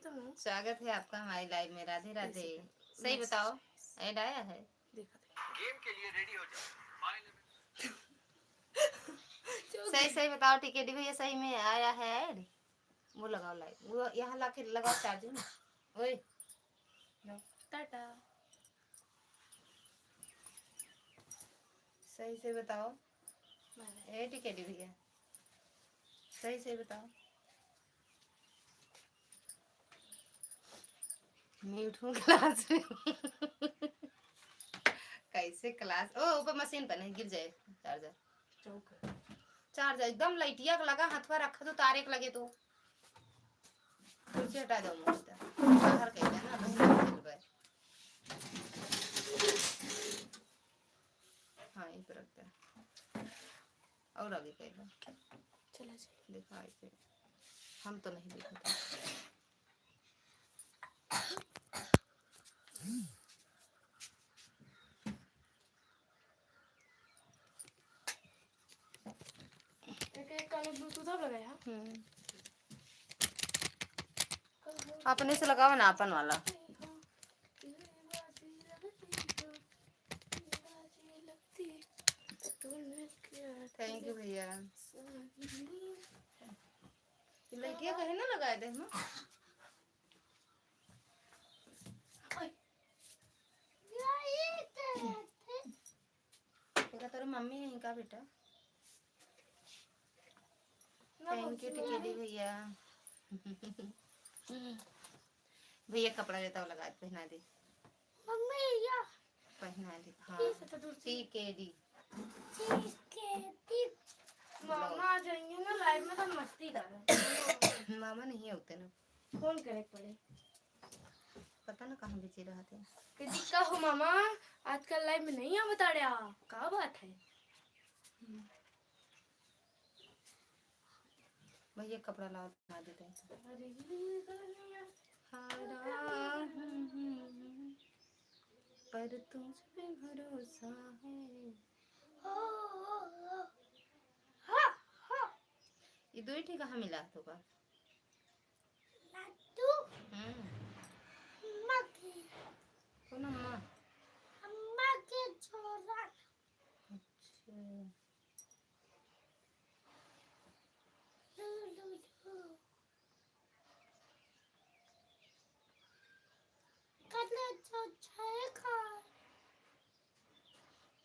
तो हूँ। स्वागत है आपका हमारी लाइव में। राधे राधे। सही बताओ, ऐड आया है? गेम के लिए रेडी हो जाओ। सही सही बताओ टिकेटी भैया, सही में आया है ऐड? वो लगाओ लाइव, वो यहाँ ला के लगाओ चार्जिंग। ओए टाटा। सही से बताओ ए टिकेटी भैया, सही से बताओ। मैं उठूं क्लास में कैसे क्लास? ओ ऊपर मशीन पर नहीं गिर जाए चार्जर। चार्जर एकदम लाइटिया लगा, हाथवा रखा तो तार एक लगे तो कुर्सी हटा दो बाहर कहते हैं ना हाँ ये तो रखता है। और आगे कहेगा चला देखा ऐसे हम तो नहीं देखते। एक काले ब्लूटूथ अब लगाया। अपने से लगाओ ना अपन वाला। थैंक यू भैया। लड़कियां कहे ना लगाए थे हम। तेरी मम्मी यहीं का बेटा। थैंक यू टिकेटी भैया। भैया कपड़ा देता हूँ लगा पहना दे। मम्मी या पहना दे। हाँ टिकेटी। मामा आ जाएंगे ना लाइव में तो मस्ती कर रहे। मामा नहीं होते ना, फोन करे पड़े। पता ना कहाँ बिजी रहते हैं। किसी का हो मामा आजकल लाइव में नहीं आ बता रहा क्या बात है। भैया कपड़ा लाओ बना देते हैं। पर तुझ पे भरोसा है। ये दो ही कहाँ मिला तो का कौन अम्मा? अम्मा के छोरा। अच्छा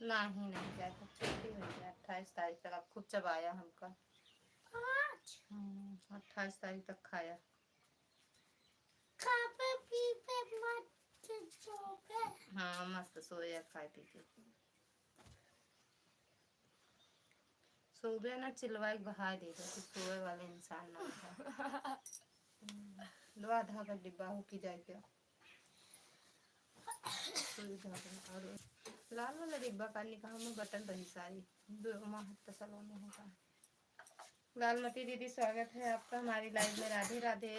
नहीं नहीं जाता, छुट्टी हो गया 28 तारीख तक। अब खूब चबाया हमका। 28 तारीख तक खाया। हाँ मस्त सोया खाए पी के। सोबे ना चिलवा बहा दे दो कि सोए वाले इंसान ना था। दो आधा का डिब्बा हो की जाए क्या और लाल वाला डिब्बा का निकाह में बटन रही सारी दो महत्व सलों में होगा। लालमती दीदी स्वागत है आपका हमारी लाइव में। राधे राधे।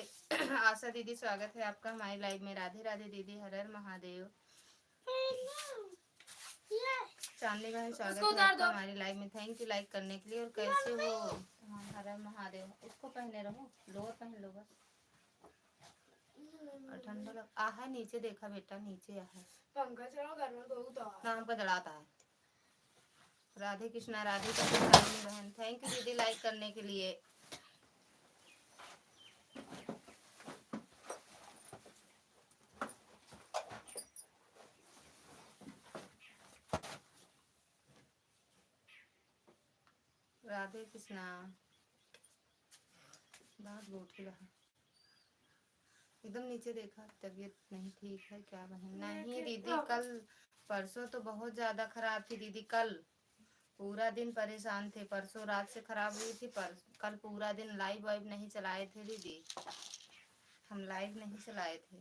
आशा दीदी स्वागत है आपका हमारी लाइव में। राधे राधे दीदी। हर हर महादेव। चांदनी भाई स्वागत है आपका हमारी लाइव में। थैंक यू लाइक करने के लिए। और कैसे हो? हर हर महादेव। इसको पहने रहो, लोअर पहन लो बस। और ठंडा लग आहा नीचे देखा बेटा, नीचे आहा पंखा चलाओ घर में बहुत नाम का दड़ाता है। राधे कृष्णा राधे कृष्णा बहन। थैंक यू दीदी लाइक करने के लिए। राधे कृष्णा। बहुत गोठी रहा एकदम नीचे देखा। तबीयत नहीं ठीक है क्या बहन? नहीं दीदी कल परसों तो बहुत ज्यादा खराब थी दीदी। कल पूरा दिन परेशान थे। परसों रात से खराब हुई थी। कल पूरा दिन लाइव वाइव नहीं चलाए थे दीदी, हम लाइव नहीं चलाए थे।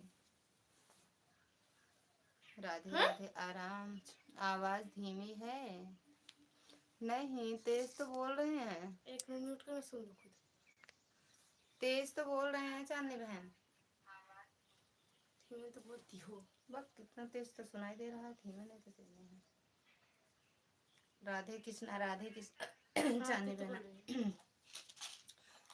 राधे राधे। आराम। आवाज धीमी है। नहीं तेज तो बोल रहे हैं। एक मिनट म्यूट कर सुन लो खुद। तेज तो बोल रहे हैं चांदनी बहन। धीमे तो बोलती हो। बस कितना तेज तो सुनाई दे रहा है, धीमे नहीं तो तेज नहीं है। राधे कृष्णा राधे कृष्णा। चांदनी बहन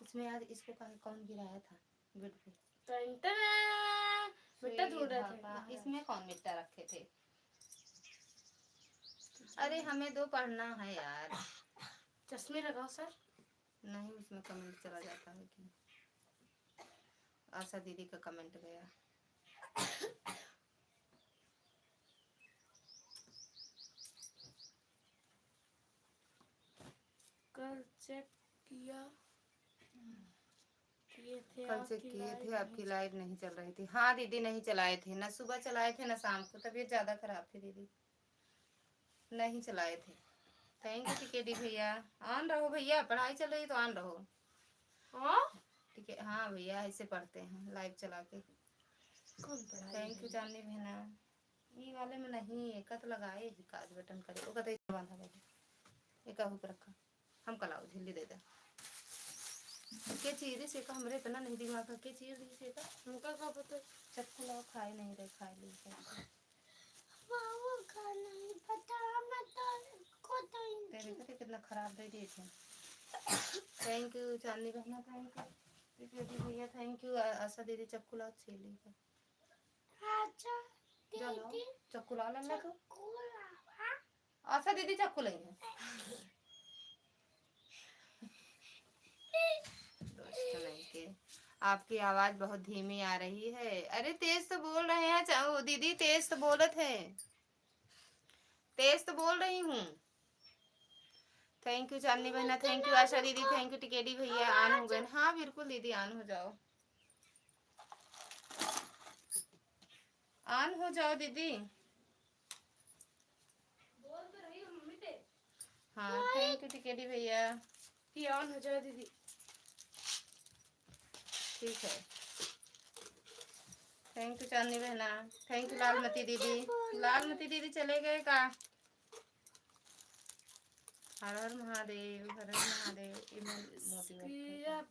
इसमें आज इसको कौन गिराया था बेड पे? मिट्टा ढूंढ रहे धागा, थे। इसमें कौन मिट्टा रखे थे? अरे हमें दो पढ़ना है यार। चश्मे लगाओ सर। नहीं, उसमें कमेंट चला जाता है कि आशा दीदी का कमेंट गया। कल चेक किया कल चेक किए थे, आपकी लाइव नहीं चल रही थी। हाँ दीदी, नहीं चलाए थे ना, सुबह चलाए थे ना शाम को, तबीयत ज्यादा खराब थी दीदी, नहीं चलाए थे। थैंक यू टिकेटी भैया। ऑन रहो भैया, पढ़ाई चल रही तो ऑन रहो। हाँ ठीक है, हाँ भैया ऐसे पढ़ते हैं लाइव चला के। कौन पढ़ाई? थैंक यू चांदनी बहना। ये वाले में नहीं, एक तो लगाए ही काज बटन करे, वो कहते बांधा बैठे एक हुक रखा, हम कलाओ झिल्ली दे दे के चीज से का हमरे इतना नहीं दिमाग के चीज दी से का उनका का पता। चक्कू लाओ, खाए नहीं रहे, खाए ली वो का नहीं पता, मैं तो खुद तेरे को कितना खराब दे दिए थे। थैंक यू चांदनी बहना, थैंक यू दीदी भैया, थैंक यू आशा दीदी। चक्कू लाओ छीली का, अच्छा दीदी चक्कू लाओ लल्ला को। आशा दीदी चक्कू लेंगे। दोस्त नहीं के आपकी आवाज बहुत धीमी आ रही है। अरे तेज तो बोल रहे हैं चाहो दीदी, तेज तो बोलत है, तेज तो बोल रही हूँ। थैंक यू चांदनी बहना, थैंक यू आशा दीदी, थैंक यू टिकेटी भैया। ऑन हो गए? हाँ बिल्कुल दीदी, ऑन हो जाओ, ऑन हो जाओ दीदी। बोल तो रही हूँ मम्मी से। हाँ थैंक यू टिकेटी भैया। ये ऑन हो जाए दीदी। ठीक है, थैंक यू चांदनी बहना, थैंक यू लालमती दीदी। लालमती दीदी चले गए का? हर हर महादेव, हर हर महादेव।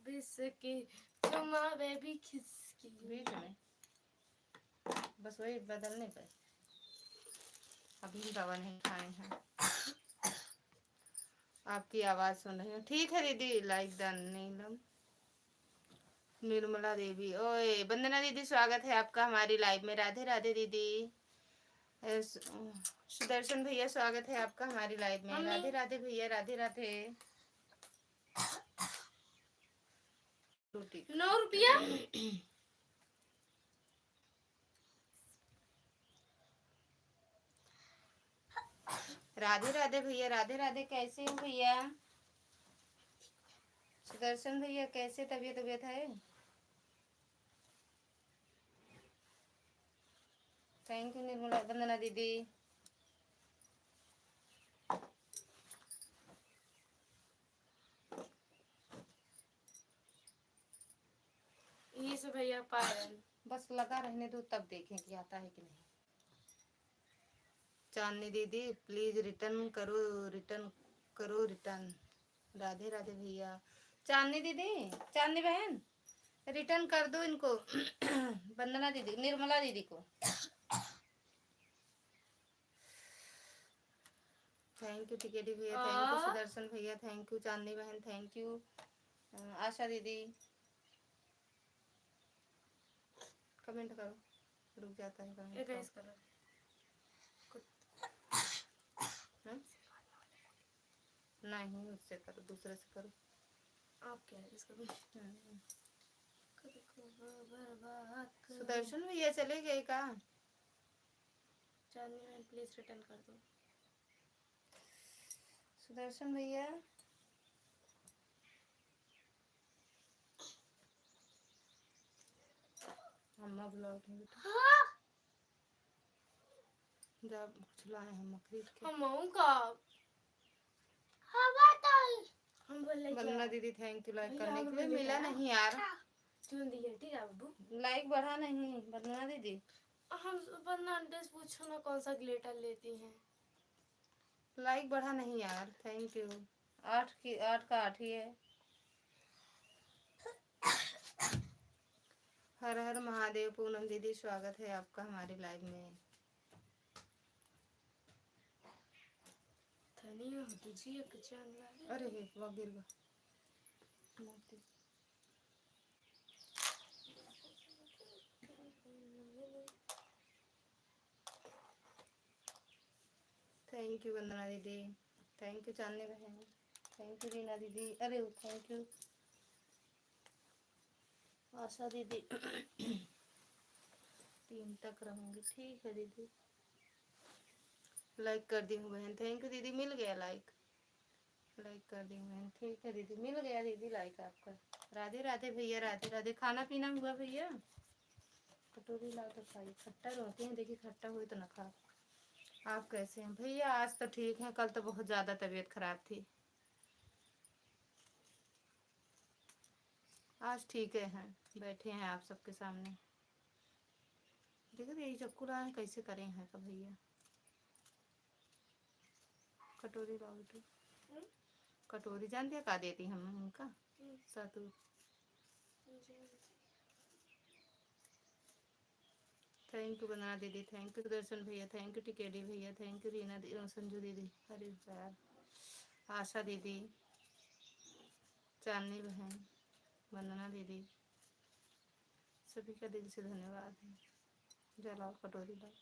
बिस्की तुम्हारे भी खिसकी बीच में बस वही बदलने पर अभी दवा नहीं खाए हैं। आपकी आवाज सुन रही हूँ। ठीक है दीदी, लाइक डन। नीलम निर्मला देवी, ओए वंदना दीदी, स्वागत है आपका हमारी लाइव में। राधे राधे दीदी। सुदर्शन भैया, स्वागत है आपका हमारी लाइव में। राधे राधे भैया, राधे राधे। 9 रुपया। राधे राधे भैया, राधे राधे। कैसे हो भैया? सुदर्शन भैया कैसे तबीयत है? थैंक यू निर्मला वंदना दीदी। ये सब भैया पायल बस लगा रहने दो, तब देखें कि आता है कि नहीं। चांदनी दीदी प्लीज रिटर्न करो, रिटर्न करो, रिटर्न। राधे राधे भैया। चांदनी दीदी, चांदनी बहन, रिटर्न कर दो इनको। वंदना दीदी, निर्मला दीदी को। थैंक यू टिकेटी भैया, थैंक यू सुदर्शन भैया, थैंक यू चांदनी बहन, थैंक यू आशा दीदी। कमेंट करो, रुक जाता है कमेंट। नहीं उससे करो, दूसरे से करो। आप क्या है इसका? सुदर्शन भैया चले गए का? चांदनी बहन प्लीज रिटर्न कर दो। सुदर्शन भैया अम्मा ब्लॉग में जब कुछ लाए हम खरीद के। हम का हम बोल रहे वंदना दीदी थैंक यू लाइक करने के लिए। मिला नहीं यार, चुन दिया। ठीक है बाबू, लाइक बढ़ा नहीं वंदना दीदी। हम वंदना ड्रेस पूछो ना कौन सा ग्लिटर लेती हैं। लाइक बढ़ा नहीं यार, थैंक यू। 8 का 8 ही है। हर हर महादेव। पूनम दीदी स्वागत है आपका हमारी लाइव में। अरे वो गिर गया। थैंक यू वंदना दीदी, थैंक यू चांदनी बहन, थैंक यू रीना दीदी, अरे थैंक यू आशा दीदी। 3 तक रहूंगी, ठीक है दीदी। लाइक कर दी हूँ बहन, थैंक यू दीदी, मिल गया लाइक, लाइक कर दी हूँ बहन, ठीक है दीदी, मिल गया दीदी लाइक आपका। राधे राधे भैया, राधे राधे। खाना पीना हुआ भैया? कटोरी ला तो खाई, खट्टा रोटी है, देखिए खट्टा हुई तो ना खा। आप कैसे हैं भैया? आज तो ठीक है, कल तो बहुत ज़्यादा तबीयत खराब थी, आज ठीक है, बैठे हैं आप सबके सामने। देखो यही चक्कू रहा है, कैसे करें हैं का भैया? कटोरी लाओ बेटू, कटोरी जान दिया का देती हम उनका सातू। थैंक यू वंदना दीदी, थैंक यू दर्शन भैया, थैंक यू टिकेडी भैया, थैंक यू रीना दीदी, संजू दीदी, अरे यार आशा दीदी, चांदनी बहन, वंदना दीदी, सभी का दिल से धन्यवाद है। जलाओ कटोरी लाओ।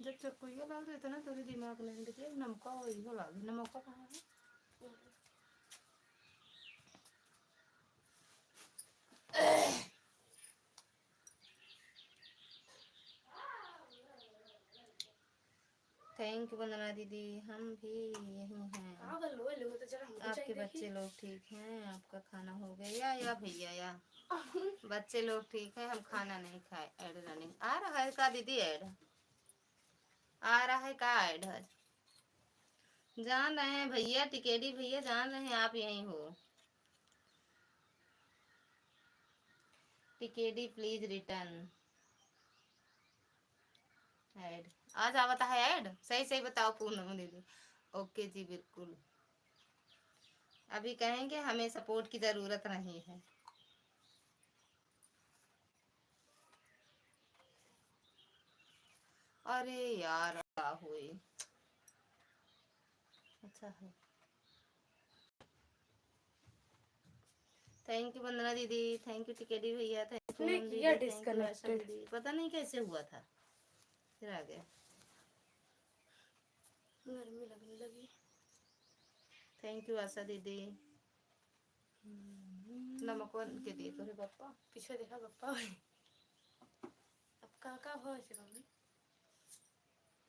जब चक्कुइया लाल देते ना तो दिमाग नहीं देते, नमका वही हो लाल, नमका कहाँ है? थैंक यू वंदना दीदी, हम भी यही हैं। आपके बच्चे लोग ठीक हैं? आपका खाना हो गया या भैया? या बच्चे लोग ठीक है, हम खाना नहीं खाए। ऐड रनिंग आ रहा है का दीदी? ऐड आ रहा है का? ऐड है, जान रहे हैं भैया, टिकेडी भैया जान रहे हैं आप यहीं हो। टिकेडी प्लीज रिटर्न ऐड। आज आवता है ऐड? सही सही बताओ पूनम दीदी। ओके जी बिल्कुल, अभी कहेंगे हमें सपोर्ट की जरूरत नहीं है। अरे यार क्या हुई? अच्छा है, थैंक यू वंदना दीदी, थैंक यू टिकेडी भैया, थैंक यू दीदी, थैंक यू आशा दीदी। पता नहीं कैसे हुआ था, फिर आ गया, गर्मी लगने लगी। थैंक यू आशा दीदी। नमक के दिए तो पप्पा पीछे देखा पप्पा अब काका हो से मम्मी।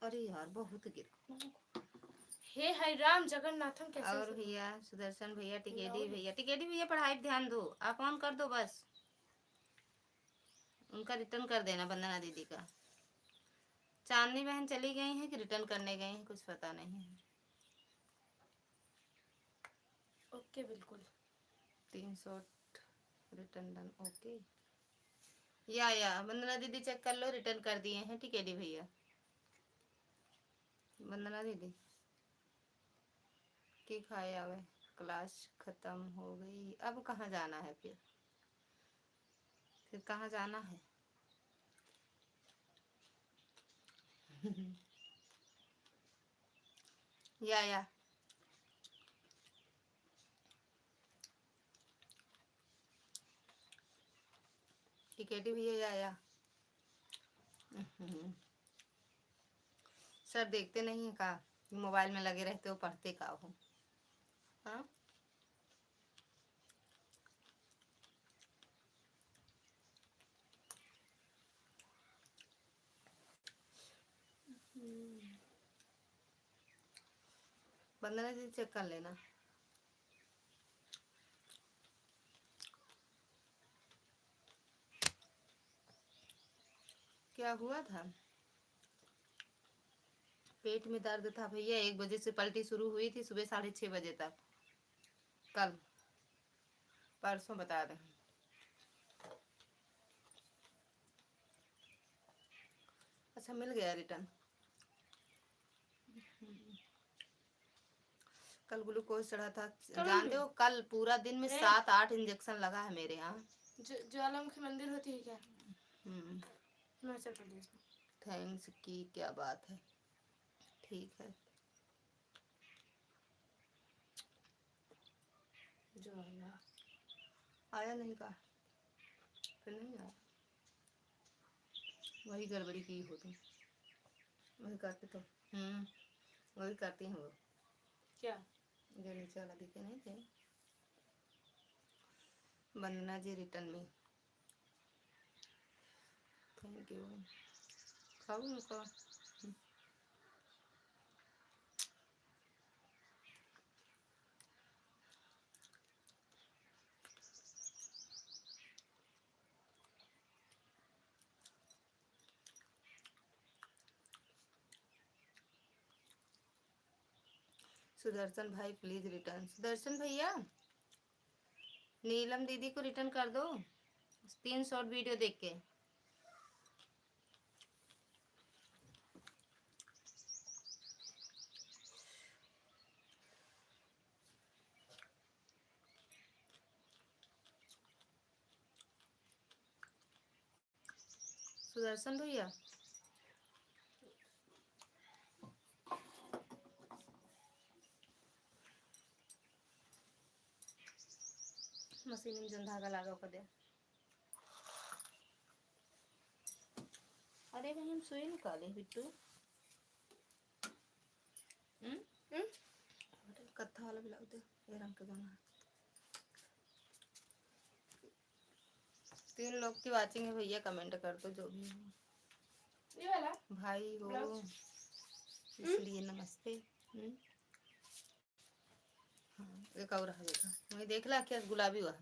अरे यार बहुत गिर। हे हरि राम जगन्नाथम कैसे? और भैया सुदर्शन भैया, टिकेडी भैया, टिकेडी भैया पढ़ाई ध्यान दो, आप ऑन कर दो बस, उनका रिटर्न कर देना वंदना दीदी का। चांदनी बहन चली गई हैं कि रिटर्न करने गई हैं, कुछ पता नहीं है। ओके बिल्कुल, 300 रिटर्न डन, ओके। या वंदना दीदी चेक कर लो, रिटर्न कर दिए हैं टिकेडी भैया। वंदना दीदी की खाए आवे, क्लास खत्म हो गई, अब कहाँ जाना है? फिर कहाँ जाना है? या टिकेटी भैया या सर देखते नहीं है का? मोबाइल में लगे रहते हो, पढ़ते का हो? हाँ वंदना दीदी चेक कर लेना। क्या हुआ था? पेट में दर्द था भैया, 1 बजे से पलटी शुरू हुई थी, सुबह 6:30 बजे तक, कल परसों बता दें। अच्छा मिल गया रिटर्न? कल ग्लूकोज चढ़ा था, जानते हो कल पूरा दिन में 7-8 इंजेक्शन लगा है मेरे यहाँ। ज्वालामुखी मंदिर होती है क्या? हिमाचल प्रदेश में। थैंक्स की क्या बात है, ठीक है। जो आया नहीं का? फिर नहीं आया, वही गड़बड़ी की हो तुम, वही करते तो। वही करती हूँ वो, क्या जो नीचे वाला दिखे नहीं थे। वंदना जी रिटर्न में थैंक यू। खाओ उनको। सुदर्शन भाई प्लीज रिटर्न। सुदर्शन भैया नीलम दीदी को रिटर्न कर दो 3 शॉर्ट वीडियो देख के। सुदर्शन भैया मशीन में जन धागा लगा कर दे। अरे भाई हम सुई निकाले बिट्टू। कत्था वाला ब्लाउज दे, ये रंग के दोनों। 3 लोग की वाचिंग है भैया, कमेंट कर दो जो भी हो। ये वाला भाई हो इसलिए नमस्ते। हाँ एक और है, देखा मुझे देख ला क्या गुलाबी हुआ।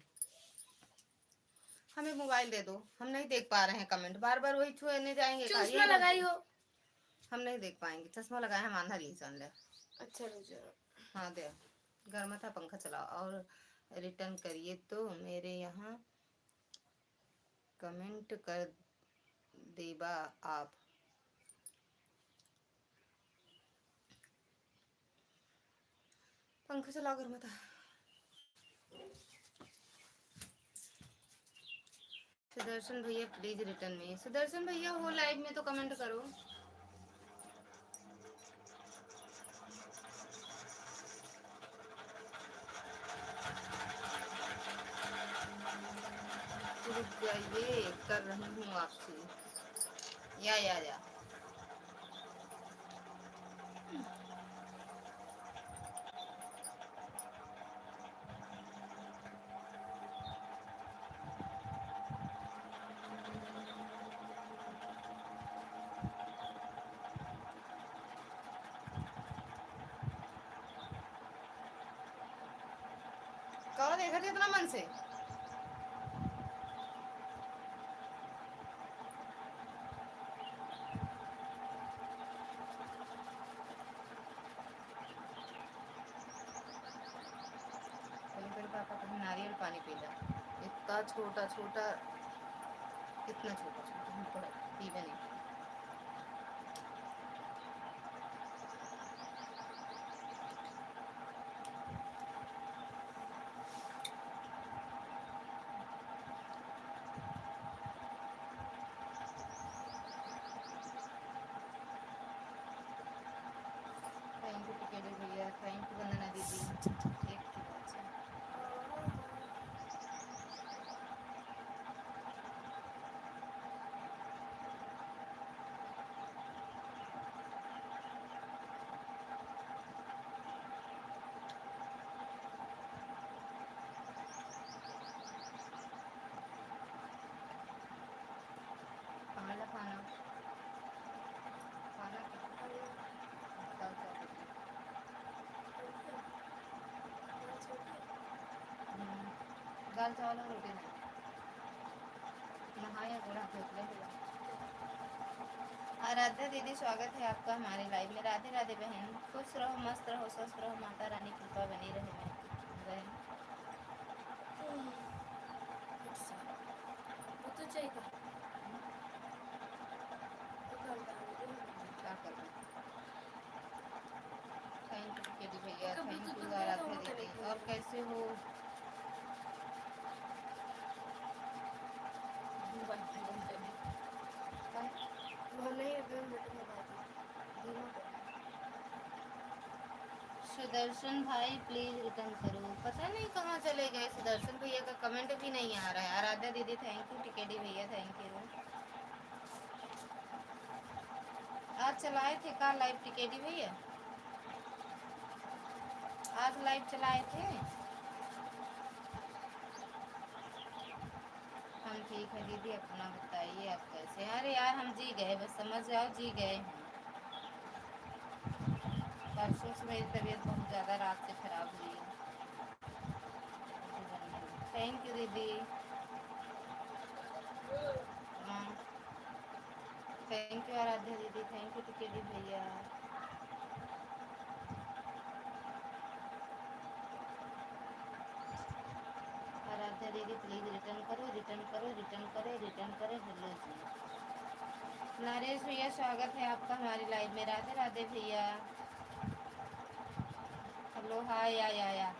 हमें मोबाइल दे दो, हम नहीं देख पा रहे हैं कमेंट, बार बार वही छुए जाएंगे। चश्मा लगाई हो, हम नहीं देख पाएंगे। चश्मा लगाए हम आंधा ली चल ले। अच्छा रुक। हाँ दे, घर में था पंखा चलाओ और रिटर्न करिए तो मेरे यहाँ कमेंट कर देबा आप। पंखा चलाओ घर में था। सुदर्शन भैया प्लीज रिटर्न में। सुदर्शन भैया हो लाइव में तो कमेंट करो। रुक जाइए कर रही हूँ आपसे। या कहो देखा थे इतना मन से। पापा कहीं नारियल पानी पी जा। इतना छोटा छोटा, इतना छोटा छोटा हम थोड़ा पीवे नहीं। थैंक यू टिकेट भैया, थैंक यू वंदना दीदी। एक की बात से खाना खाना खाना दाल चावल। दाल चावल और रोटी नहीं। नहाया गोड़ा फेंक ले। आराध्या दीदी स्वागत है आपका हमारे लाइव में। राधे राधे बहन, खुश रहो मस्त रहो स्वस्थ रहो, माता रानी कृपा बनी रहे बहन। तो चाहिए क्या कर रहे हैं? थैंक यू केडी भैया, थैंक यू आराध्या दीदी। और कैसे हो? सुदर्शन भाई प्लीज रिटर्न करो। पता नहीं कहाँ चले गए सुदर्शन भैया का कमेंट भी नहीं आ रहा है। आराध्या दीदी थैंक यू, टिकेडी भैया थैंक यू। आज चलाए थे का लाइव टिकेडी भैया? आज लाइव चलाए थे हम। ठीक है दीदी, अपना बताइए आप कैसे? अरे यार हम जी गए, बस समझ जाओ जी गए हैं। परसों से मेरी तबीयत बहुत ज़्यादा रात से खराब हुई है। थैंक यू दीदी। हाँ थैंक यू आराध्या दीदी, थैंक यू टिकेडी भैया। आराध्या दीदी प्लीज रिटर्न करो, रिटर्न करो, रिटर्न करो, रिटर्न करो। हेलो जी नरेश भैया, स्वागत है आपका हमारी लाइव में। राधे राधे भैया। हेलो हाय या।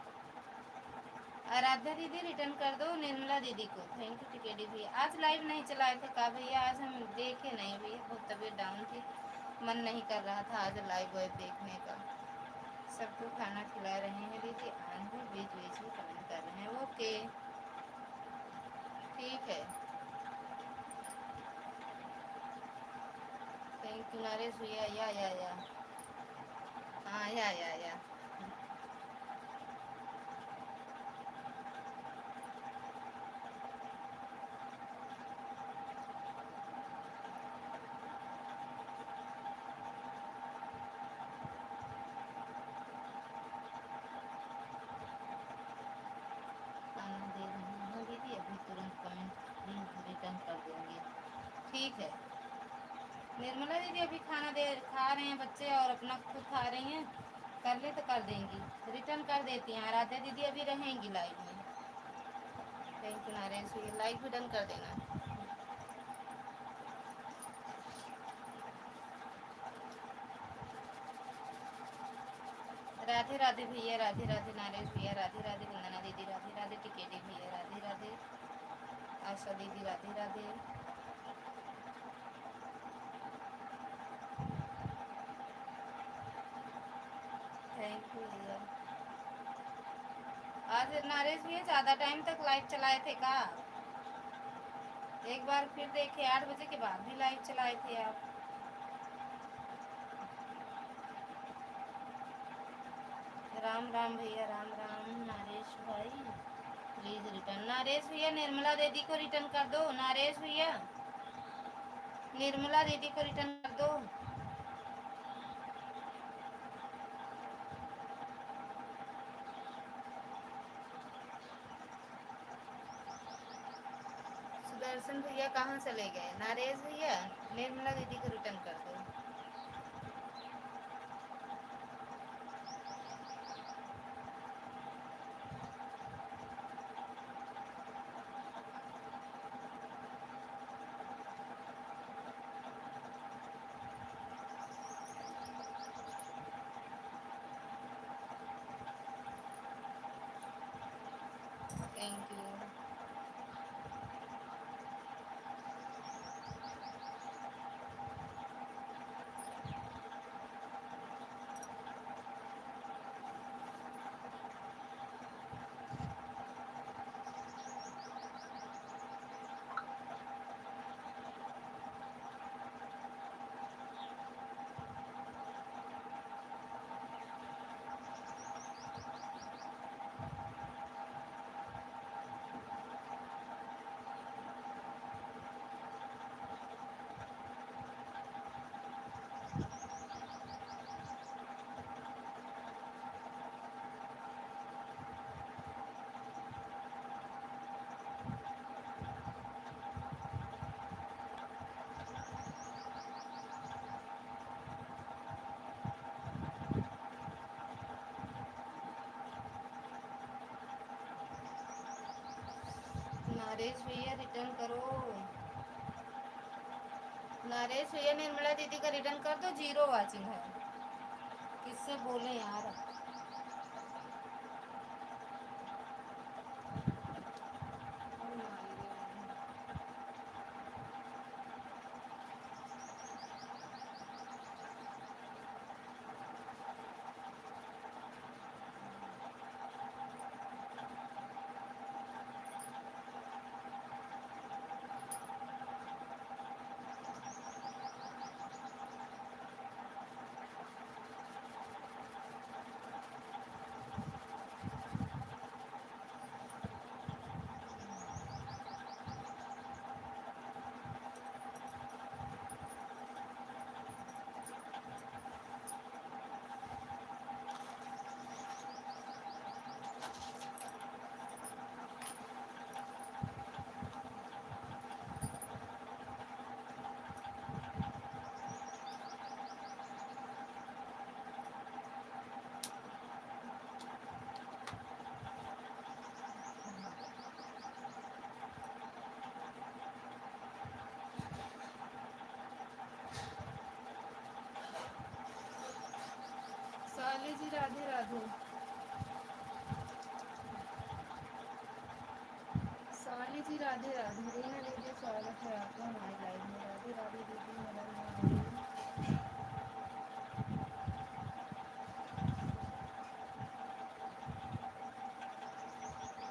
आराध्या दीदी रिटर्न कर दो निर्मला दीदी को। थैंक यू टिकेडी भैया। आज लाइव नहीं चलाए थे का भैया? आज हम देखे नहीं भैया, बहुत तबीयत डाउन थी, मन नहीं कर रहा था आज लाइव वाइव देखने का। सबको खाना खिला रहे हैं दीदी, आन हो बीच बीच में कमेंट कर रहे हैं। ओके ठीक है, थैंक यू नरेश भैया। या हाँ या खाना दे रही हूँ दीदी, अभी तुरंत कमेंट रिटर्न कर दूँगी। ठीक है निर्मला दीदी, अभी खाना दे खा रहे हैं बच्चे और अपना खुद खा रही हैं, कर ले तो कर देंगी, रिटर्न कर देती हैं। आराध्या दीदी अभी रहेंगी लाइव में। थैंक यू नरेश भैया, लाइव भी डन कर देना। राधे राधे भैया, राधे राधे नरेश भैया, राधे राधे वंदना दीदी, राधे राधे टिकेटी भैया, राधे राधे आशा दीदी, राधे राधे। थैंक यू भैया। आज नरेश भैया ज़्यादा टाइम तक लाइव चलाए थे का? एक बार फिर देखे, 8 बजे के बाद भी लाइव चलाए थे आप। राम राम भैया, राम राम। नरेश भाई प्लीज रिटर्न। नरेश भैया निर्मला दीदी को रिटर्न कर दो। नरेश भैया निर्मला दीदी को रिटर्न कर दो। सुदर्शन भैया कहाँ चले गए? नरेश भैया निर्मला दीदी को रिटर्न कर दो। Thank you. नरेश भैया रिटर्न करो। नरेश भैया निर्मला दीदी का रिटर्न कर दो, 0 वाचिंग है। किससे बोले यार? सोनाली जी राधे राधे। सोनाली जी राधे राधे। रीना दीदी स्वागत है आपका हमारे लाइव में। राधे राधे दीदी, मदन महादेव।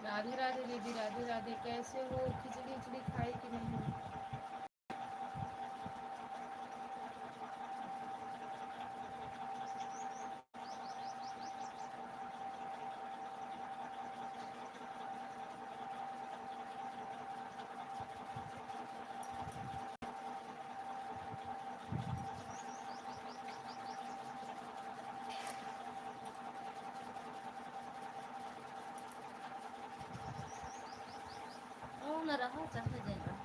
राधे राधे दीदी, राधे राधे। कैसे हो? खिचड़ी उचड़ी खाई कि नहीं? न रहा चाहे दिन रहा।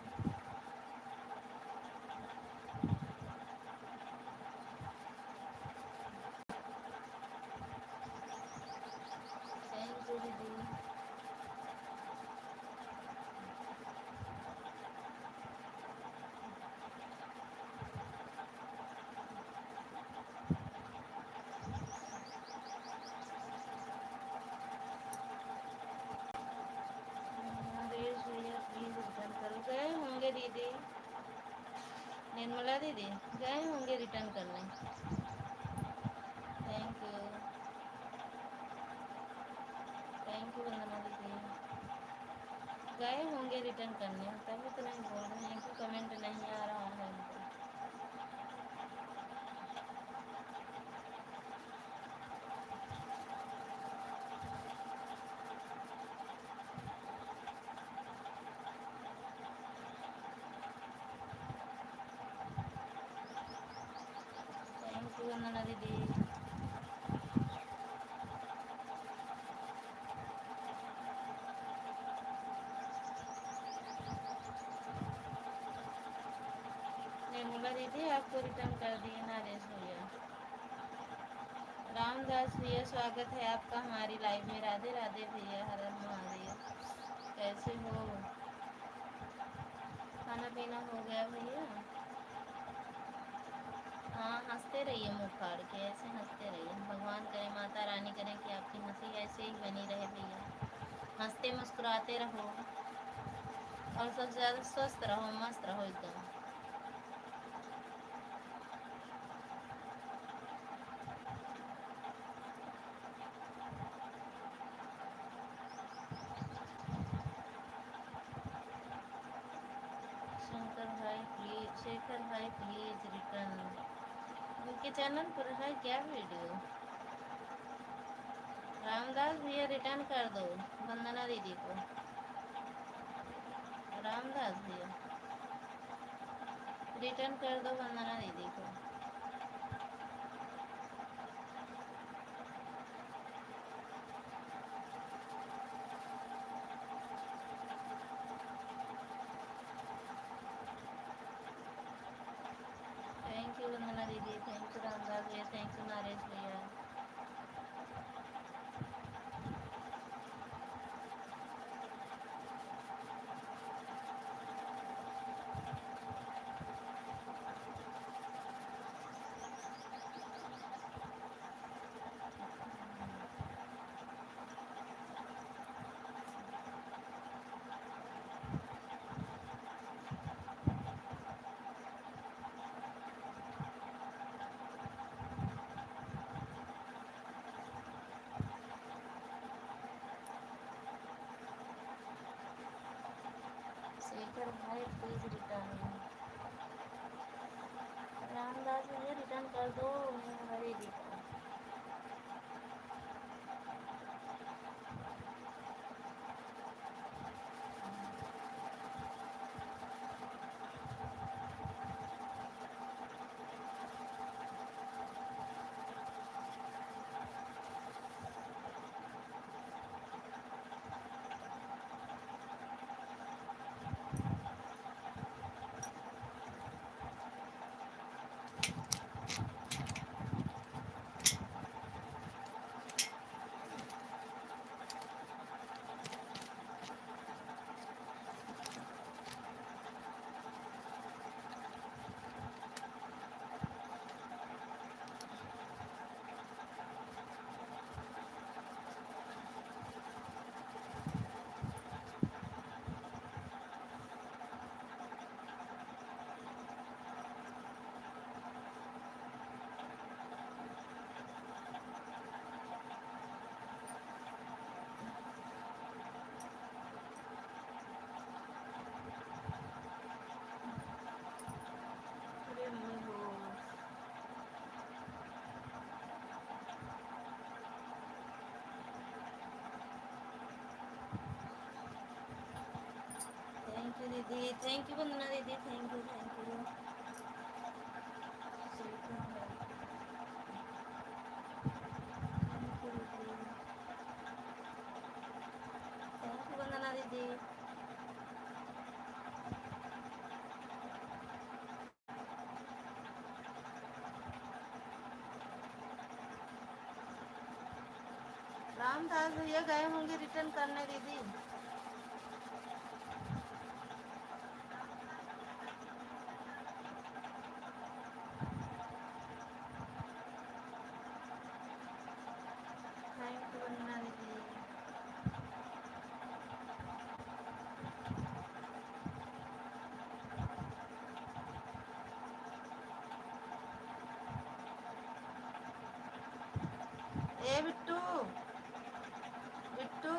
थैंक यू दीदी। नरेश भैया प्लीज रिटर्न करो। गए होंगे दीदी, निर्मला दीदी गए होंगे रिटर्न करने। Thank you, thank you Vandana दीदी। गए होंगे रिटर्न करने, तभी तो नहीं बोल रहे हैं कि कमेंट नहीं आ रहा है उनको। थैंक यू वंदना दीदी। निर्मला दीदी आपको रिटर्न कर दिए नरेश भैया। रामदास भैया स्वागत है आपका हमारी लाइव में। राधे राधे भैया, हर हर महादेव। कैसे हो? खाना पीना हो गया भैया? हाँ, हंसते रहिए मुँह फाड़ के, ऐसे हंसते रहिए। भगवान करे, माता रानी करें कि आपकी हंसी ऐसे ही बनी रहे भैया। हंसते मुस्कुराते रहो और सबसे ज़्यादा स्वस्थ रहो, मस्त रहो एकदम। शंकर भाई प्लीज, शेखर भाई प्लीज रिटर्न। उनके चैनल पर है क्या वीडियो? रामदास भैया रिटर्न कर दो वंदना दीदी को। रामदास भैया रिटर्न कर दो वंदना दीदी को। थैंक यू वंदना दीदी, थैंक यू रामदास भैया, थैंक यू नरेश भैया। शेखर भाई प्लीज रिटर्न। रामदास भैया रिटर्न कर दो वंदना दीदी को। दीदी, थैंक यू वंदना दीदी, thank you thank you. Thank you Vandana दीदी। रामदास भैया गए होंगे रिटर्न करने दीदी। थैंक यू वंदना दीदी। ए बिट्टू, बिट्टू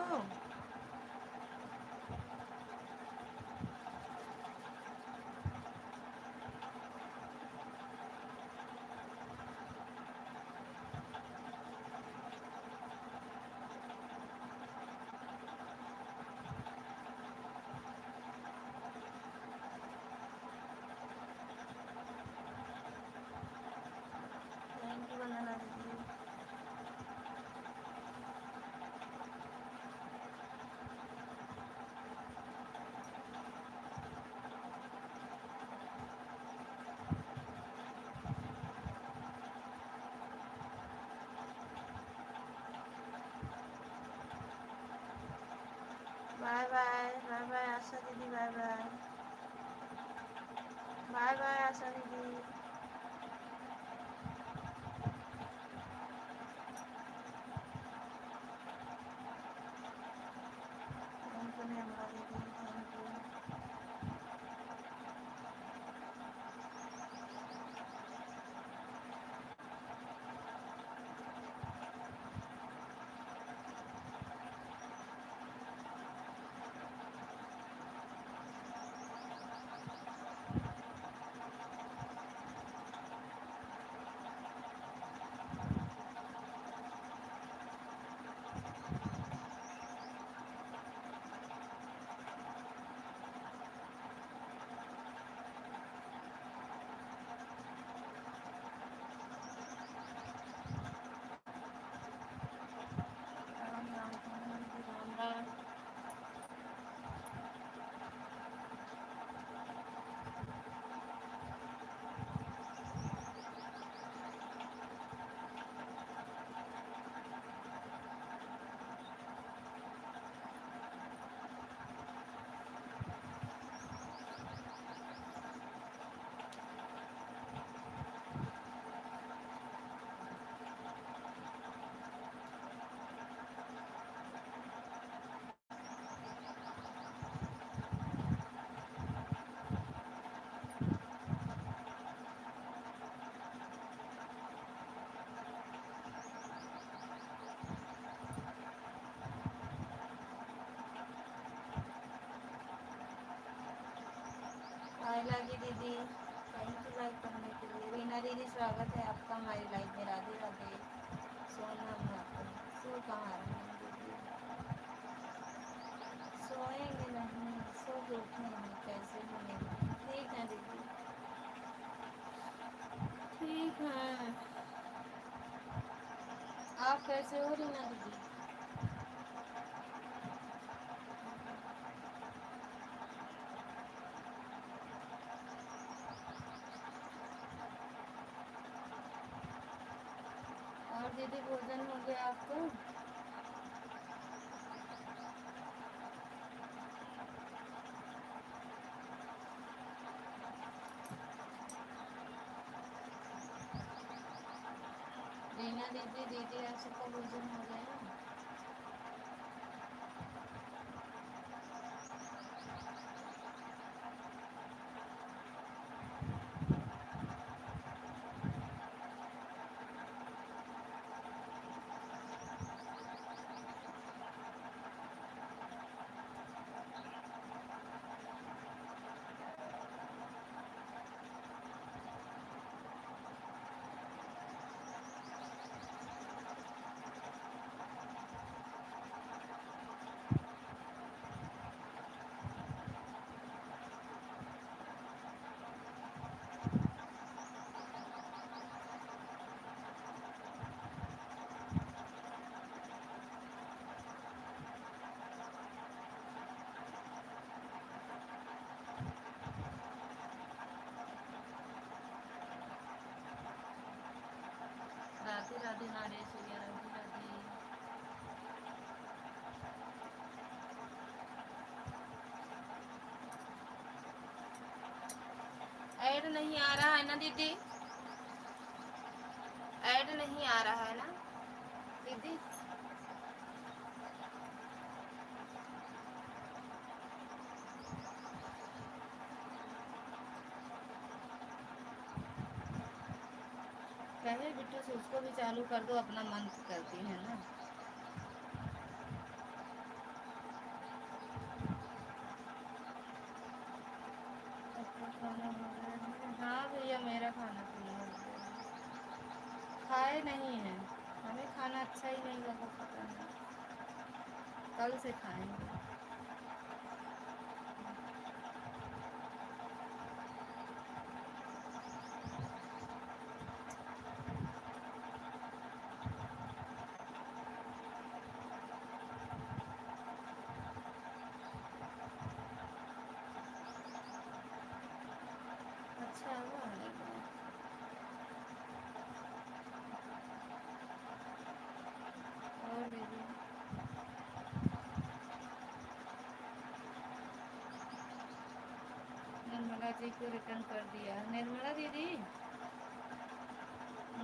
थैंक यू वंदना दीदी। बाय बाय, बाय बाय आशा दीदी, बाय बाय, बाय बाय आशा दीदी। थैंक यू निर्मला दीदी, थैंक यू। राम राम दीदी, राम राम। हाय लगी दीदी, थैंक यू लाइक करने के लिए। रीना दीदी स्वागत है आपका हमारी लाइफ में, राधे राधे। सोना माता सो कहाँ रहे हैं दीदी? सोएंगे नहीं, सो के उठेंगे कैसे होंगे? ठीक है दीदी, ठीक है। आप कैसे हो रीना दीदी? और दीदी भोजन हो गया आपको? रीना दीदी, दीदी आप सबका भोजन हो गया? राधे नारेश भैया, राधे राधे। ऐड नहीं आ रहा है ना दीदी, ऐड नहीं आ रहा है ना दीदी। कहे बिट्टू से उसको भी चालू कर दो, अपना मन करती है ना। खाना हो गया है? हाँ भैया मेरा खाना पीना हो गया। खाए नहीं है, हमें खाना अच्छा ही नहीं लगा, पता नहीं, कल से खाएंगे। अच्छा हुआ है और दीदी निर्मला जी को रिटर्न कर दिया। निर्मला दीदी,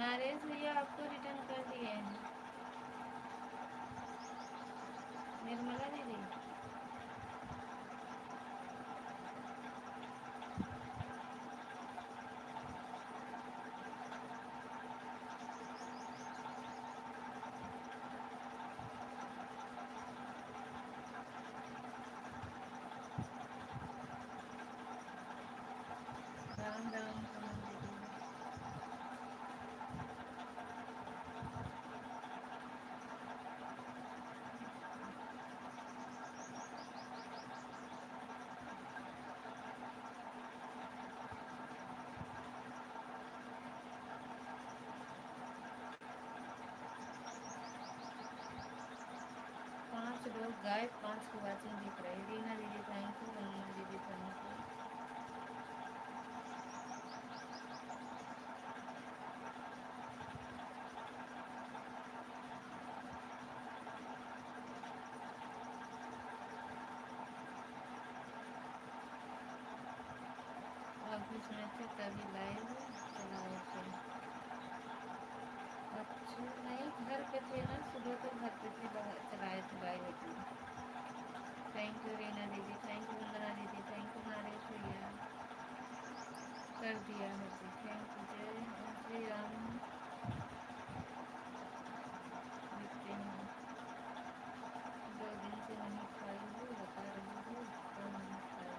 नरेश भैया आपको रिटर्न कर दिए हैं। निर्मला दीदी राम राम पूनम दीदी। पांच लोग गायब, 5 की वाचिंग दिख रही है। रीना दीदी थैंक यू, वंदना दीदी थैंक यू। ऑफिस में थे तभी लाइव चलाए थे। अच्छा नहीं, घर पे थे ना, सुबह तो घर पे थे, बाहर चलाए थे लाइव अपनी। थैंक यू रीना दीदी, थैंक यू वंदना दीदी, थैंक यू नरेश भैया, कर दिया है जी, थैंक यू। जय श्री राम लिखते हैं। 2 दिन से नहीं खाई हूँ, बता रही हूँ तो नहीं खाई।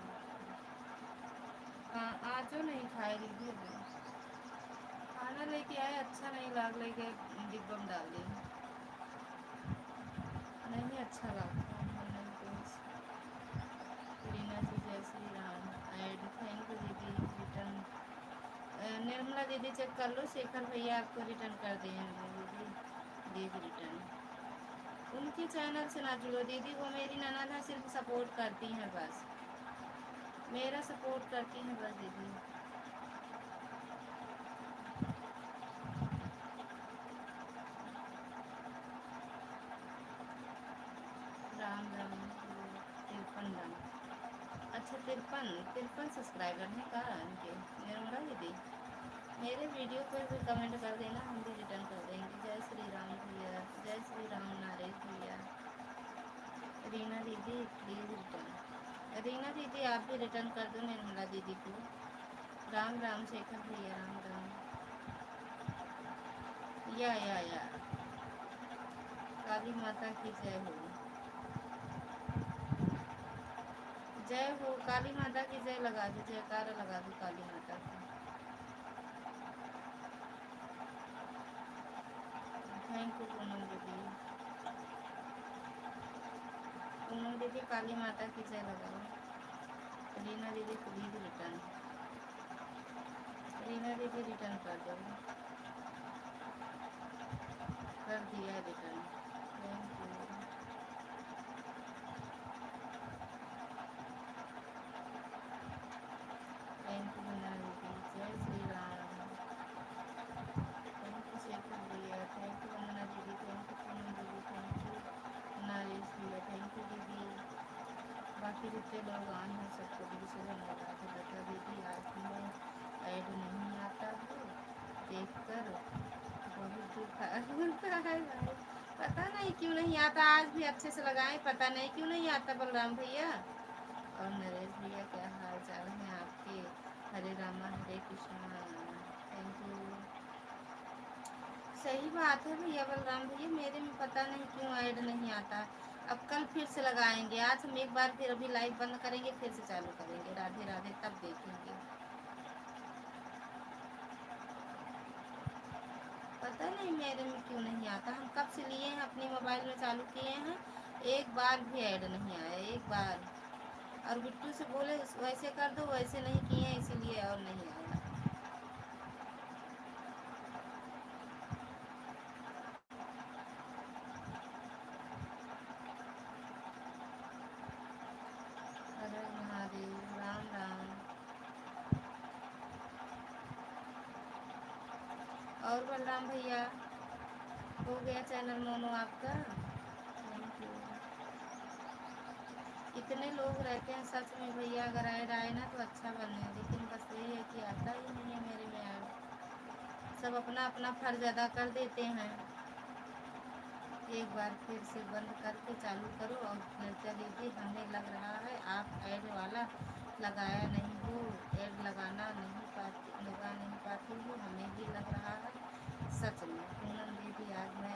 हाँ आज जो नहीं खाएगी दीदी, खाना लेके आए अच्छा नहीं लग, लेके डिब्बा में डाल दी, नहीं अच्छा लगता है। रीना जी जय Shri Ram add, thank you दीदी रिटर्न। निर्मला दीदी चेक कर लो, शेखर भैया आपको रिटर्न कर दिए हैं दीदी, दीदी रिटर्न। उनके चैनल से ना जुड़ो दीदी, वो मेरी ननद है, सिर्फ सपोर्ट करती हैं बस, मेरा सपोर्ट करती हैं बस दीदी। राम राम 53 राम। अच्छा 53 सब्सक्राइबर हैं का इनके। निर्मला दीदी मेरे वीडियो पर भी कमेंट कर देना, हम भी रिटर्न कर देंगे। जय श्री राम भैया, जय श्री राम नरेश भैया। रीना दीदी प्लीज़ रिटर्न, रीना दीदी आप भी रिटर्न कर दो निर्मला दीदी को। राम राम शेखर भैया, राम राम। या काली माता की जय हो, जय हो काली माता की जय लगा दो, जयकारा लगा दो काली माता की। थैंक यू पूनम दीदी, पूनम दीदी काली माता की जय लगाओ। रीना दीदी प्लीज रिटर्न, रीना दीदी रिटर्न कर दो, कर दिया return. Thank you. Thank you Meena दीदी, जय श्री राम। थैंक यू शेखर भैया, थैंक बाकी जितने लोग आए हैं सबको दिल से धन्यवाद है। बता दीदी आज मैं ऐड नहीं आता है, देख कर बहुत दुख होता है भाई। पता नहीं क्यों नहीं आता, आज भी अच्छे से लगाए, पता नहीं क्यों नहीं आता बलराम भैया। और नरेश भैया क्या हाल चाल है आपके? हरे रामा हरे कृष्णा। Thank you. सही बात है भैया बलराम भैया, मेरे में पता नहीं क्यों ऐड नहीं आता। अब कल फिर से लगाएंगे, आज हम एक बार फिर अभी लाइव बंद करेंगे, फिर से चालू करेंगे। राधे राधे, तब देखेंगे। पता नहीं मेरे में क्यों नहीं आता, हम कब से लिए हैं अपने मोबाइल में चालू किए हैं, एक बार भी ऐड नहीं आया, एक बार। और बिट्टू से बोले वैसे कर दो, वैसे नहीं किए इसीलिए और नहीं आया। हरे महादेव, राम राम। और बलराम भैया हो गया चैनल मोनो आपका? Thank you. इतने लोग रहते हैं सच में भैया, अगर ऐड आए ना तो अच्छा बने, लेकिन बस यही है कि आता ही नहीं है मेरे में ऐड। सब अपना अपना फर्ज अदा कर देते हैं। एक बार फिर से बंद करके चालू करो। और नृत्या दीदी हमें लग रहा है आप ऐड वाला लगाया नहीं हो, ऐड लगा नहीं पाती हो, हमें भी लग रहा है सच में। पूनम दीदी आज मैं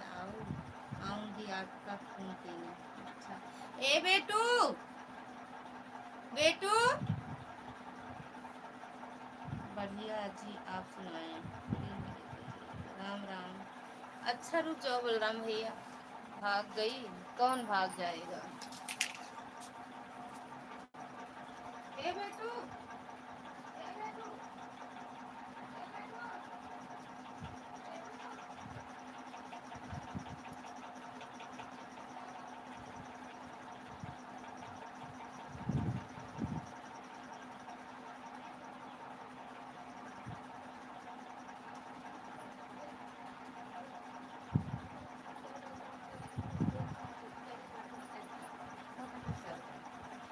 आऊँगी आपका खून पीने। अच्छा ए बेटू, बेटू बढ़िया जी, आप सुनाएं। राम राम। अच्छा रुक जाओ बलराम भैया, भाग गई, कौन भाग जाएगा? ए बेटू, ए बेटू,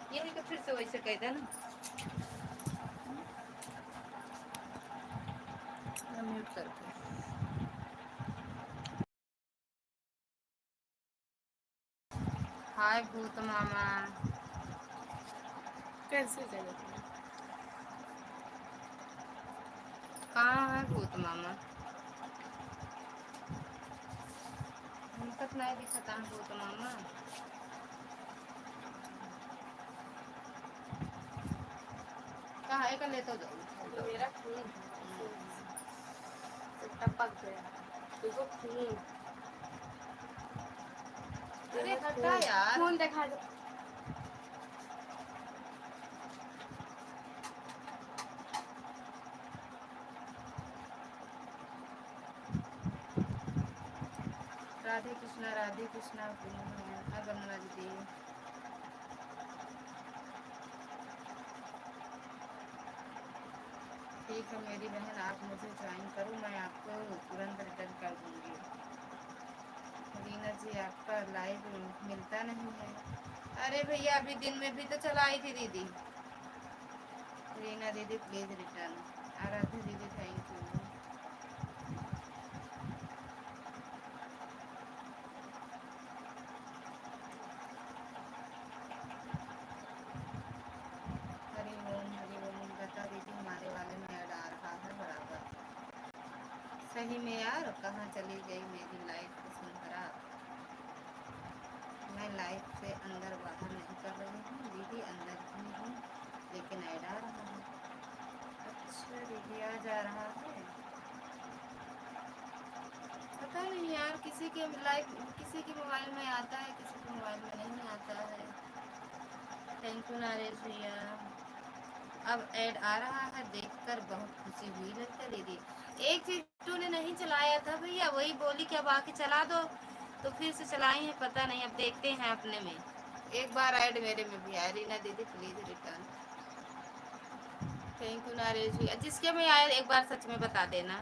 यही तो फिर से वैसे कह देना। म्यूट करके। हाय भूत मामा, कैसे चले? कहाँ है भूत मामा? हम तक नहीं दिखता है भूत मामा। कहाँ है? ले तो जाओ। मेरा खून टपक गया, देखो खून। अरे हटा यार, खून दिखा दो। राधे कृष्णा राधे कृष्णा। वंदना दीदी, ठीक है मेरी बहन, आप मुझे ज्वाइन करो, मैं आपको तुरंत रिटर्न कर दूंगी। रीना जी आपका लाइव मिलता नहीं है। अरे भैया अभी दिन में भी तो चला आई थी दीदी। रीना दीदी प्लीज रिटर्न। आराध्या दीदी थैंक यू। हरि ओम बता दीदी, हमारे वाले में ऐड आ रहा है बराबर। सही में यार, कहाँ चली गई मेरी लाइफ को सुनहरा? मैं लाइफ से अंदर बाहर नहीं कर रही हूँ दीदी, अंदर ही हूँ, लेकिन ऐड आ रहा है। अच्छा दीदी आ जा रहा है, पता नहीं यार, किसी के लाइफ किसी के मोबाइल में आता है, किसी के मोबाइल में नहीं आता है। थैंक यू नरेश भैया। अब ऐड आ रहा है, देखकर बहुत खुशी हुई लगता दीदी। एक चीज तूने नहीं चलाया था भैया, वही बोली कि अब आके चला दो, तो फिर से चलाई है, पता नहीं, अब देखते हैं अपने में। एक बार ऐड मेरे में भी आया। रीना दीदी please return. Thank you Naresh भैया, जिसके में आया एक बार सच में बता देना।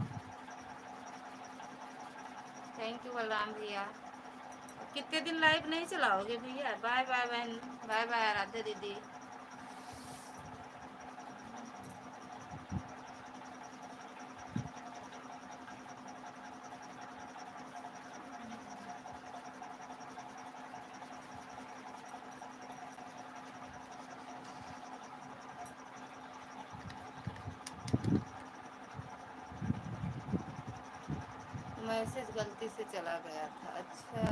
थैंक यू बलराम भैया। कितने दिन लाइव नहीं चलाओगे भैया? बाय बाय बहन, बाय बाय आराध्या दीदी। मैसेज गलती से चला गया था। अच्छा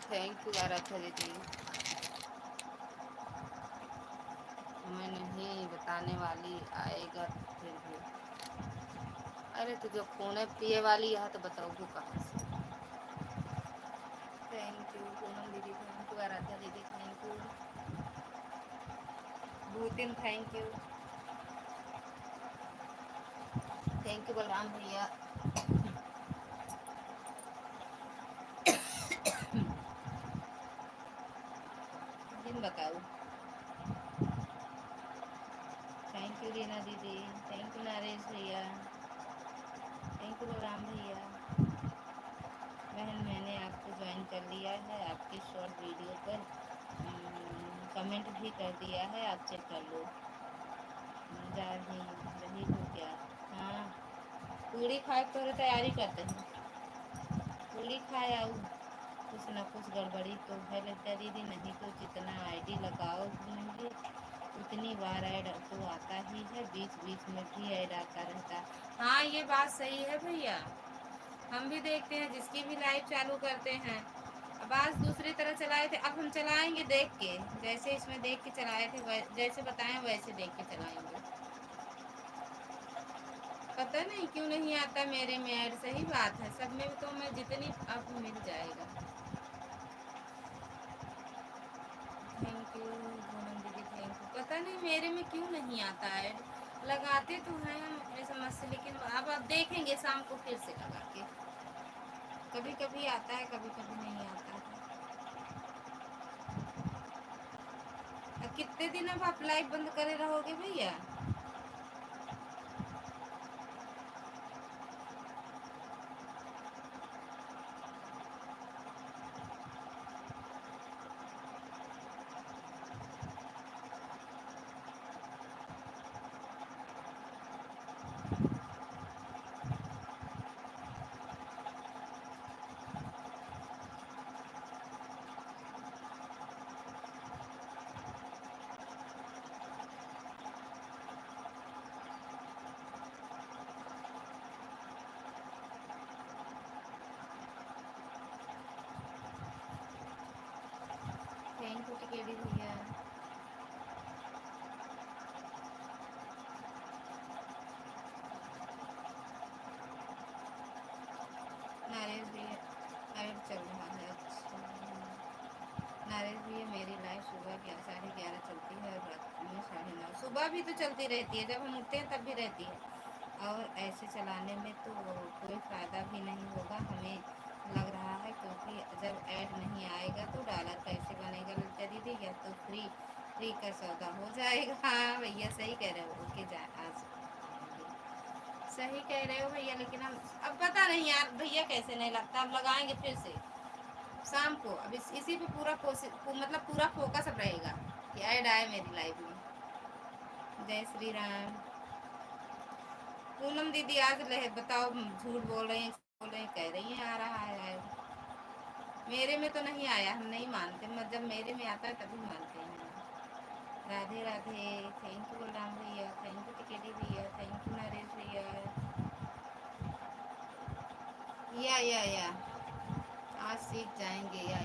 थैंक यू आराध्या दीदी। मैं नहीं बताने वाली, आएगा फिर भी। अरे तो जब फोन पिए वाली है तो बताओगे कहाँ से। थैंक यू पूनम दीदी, थैंक यू आराध्या दीदी, थैंक यू भूतिन, thank you, thank you Balram भैया। दिन बताओ। थैंक यू रीना दीदी, थैंक यू नरेश भैया, थैंक यू बलराम भैया। बहन मैंने आपको ज्वाइन कर लिया है, आपकी शॉर्ट वीडियो पर कमेंट भी कर दिया है, आप चेक कर लो। जा रही हो क्या? हाँ पूड़ी खाए पर तैयारी करते हैं, पूड़ी खाए आओ। कुछ न कुछ गड़बड़ी तो है लगता दीदी, नहीं तो जितना आईडी लगाओ घूमेंगे उतनी बार ऐड तो आता ही है, बीच बीच में भी ऐड आता रहता है। हाँ ये बात सही है भैया, हम भी देखते हैं जिसकी भी लाइव चालू करते हैं। अब आज दूसरी तरह चलाए थे, अब हम चलाएंगे देख के, जैसे इसमें देख के चलाए थे जैसे बताएं वैसे देख के चलाएंगे। पता नहीं क्यों नहीं आता मेरे में ऐड, सही बात है, सब में तो मैं जितनी अब मिल जाएगा। थैंक यू पूनम दीदी, थैंक यू। पता नहीं मेरे में क्यों नहीं आता ऐड, लगाते तो हैं हम अपने समझ से, लेकिन अब आप देखेंगे शाम को फिर से लगा के, कभी कभी आता है कभी कभी नहीं आता है। कितने दिन अब आप लाइव बंद करे रहोगे भैया? थैंक यू टिकेडी भैया। नरेश भैया लाइव चल रहा है, अच्छा। नरेश भैया मेरी लाइव सुबह 11:30 चलती है और रात में 9:30, सुबह भी तो चलती रहती है, जब हम उठते हैं तब भी रहती है। और ऐसे चलाने में तो कोई फ़ायदा भी नहीं होगा हमें लग रहा है, क्योंकि जब ऐड नहीं आएगा तो डॉलर कैसे बनेगा ललिता दीदी, या तो फ्री का सौदा हो जाएगा। हाँ भैया सही कह रहे हो, ओके जा आज सही कह रहे हो भैया, लेकिन हम अब पता नहीं यार भैया कैसे नहीं लगता, अब लगाएंगे फिर से शाम को। अब इसी पे पूरा मतलब पूरा फोकस अब रहेगा कि ऐड आए मेरी लाइफ में। जय श्री राम। पूनम दीदी आज बताओ, झूठ बोल रही हैं कह रही हैं आ रहा है ऐड, मेरे में तो नहीं आया, हम नहीं मानते, जब मेरे में आता है तभी मानते हैं। राधे राधे, थैंक यू बलराम भैया, थैंक यू टिकेटी भैया, थैंक यू नरेश भैया। या आज सीख जाएंगे या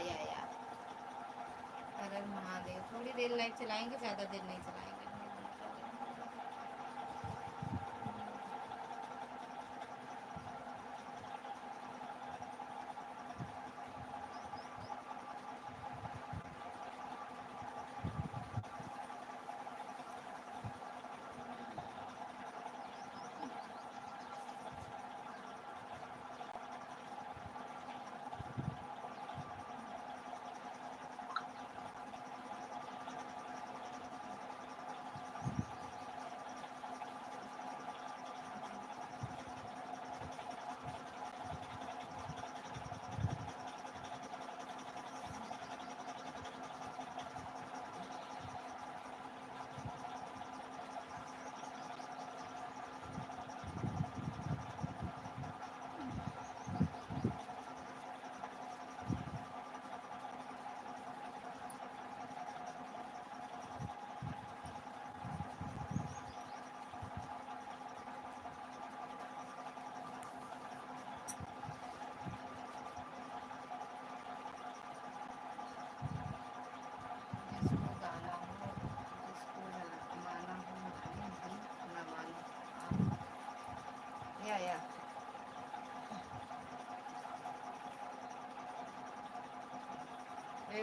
हर हर महादेव। थोड़ी देर लाइव चलाएंगे, ज़्यादा देर नहीं चलाएंगे।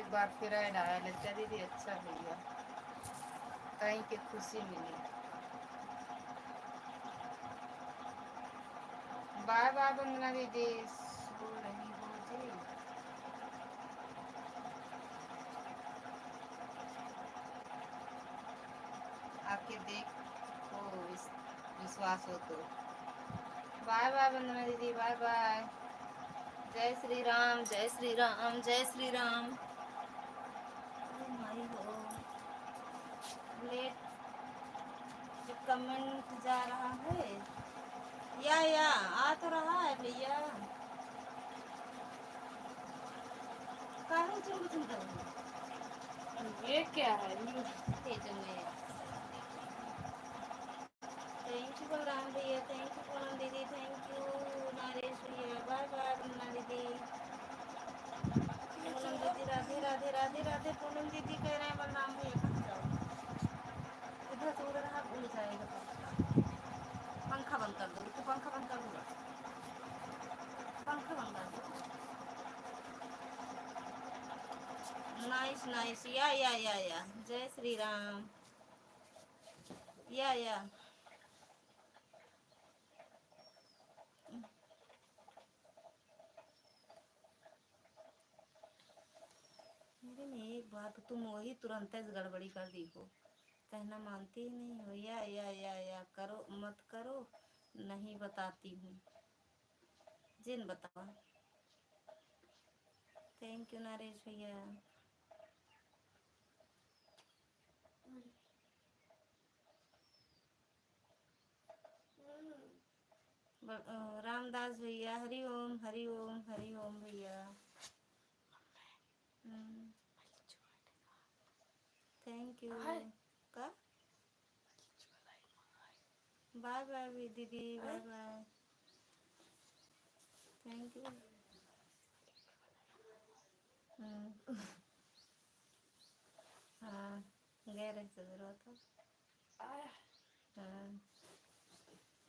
एक बार फिर ऐड आया लगता दीदी अच्छा भैया कहीं की खुशी मिली। बाय बाय वंदना दीदी, सो रही हो जी? आपके देख को विश्वास हो तो बाय बाय वंदना दीदी, बाय बाय। जय श्री राम, जय श्री राम, जय श्री राम। भाई हो लेट कमेंट जा रहा है या आ तो रहा है भैया। काहे चुम चुम कर रही हो? ये क्या है? तेज में थैंक यू बलराम भैया, थैंक यू पूनम दीदी, थैंक यू नरेश भैया, बाय बाय वंदना दीदी। पूनम दीदी राधे राधे राधे राधे। पूनम दीदी कह रहे हैं बलराम भैया कहाँ जाओ, इधर से उधर हाथ उड़ जाएगा। पंखा बंद कर दो, तो पंखा बंद कर दो, पंखा बंद कर दो। नाइस नाइस, या जय श्री राम, या मेरे में एक बात तुम वही तुरंत गड़बड़ी कर दी हो, कहना मानती ही नहीं हो। या करो मत करो, नहीं बताती हूँ जिन बताओ। थैंक यू नरेश भैया। रामदास भैया हरि ओम हरि ओम हरि ओम भैया। थैंक यू का बाय बाय दीदी, बाय बाय, थैंक यू। हाँ गैरेज से जरूरत हो। हाँ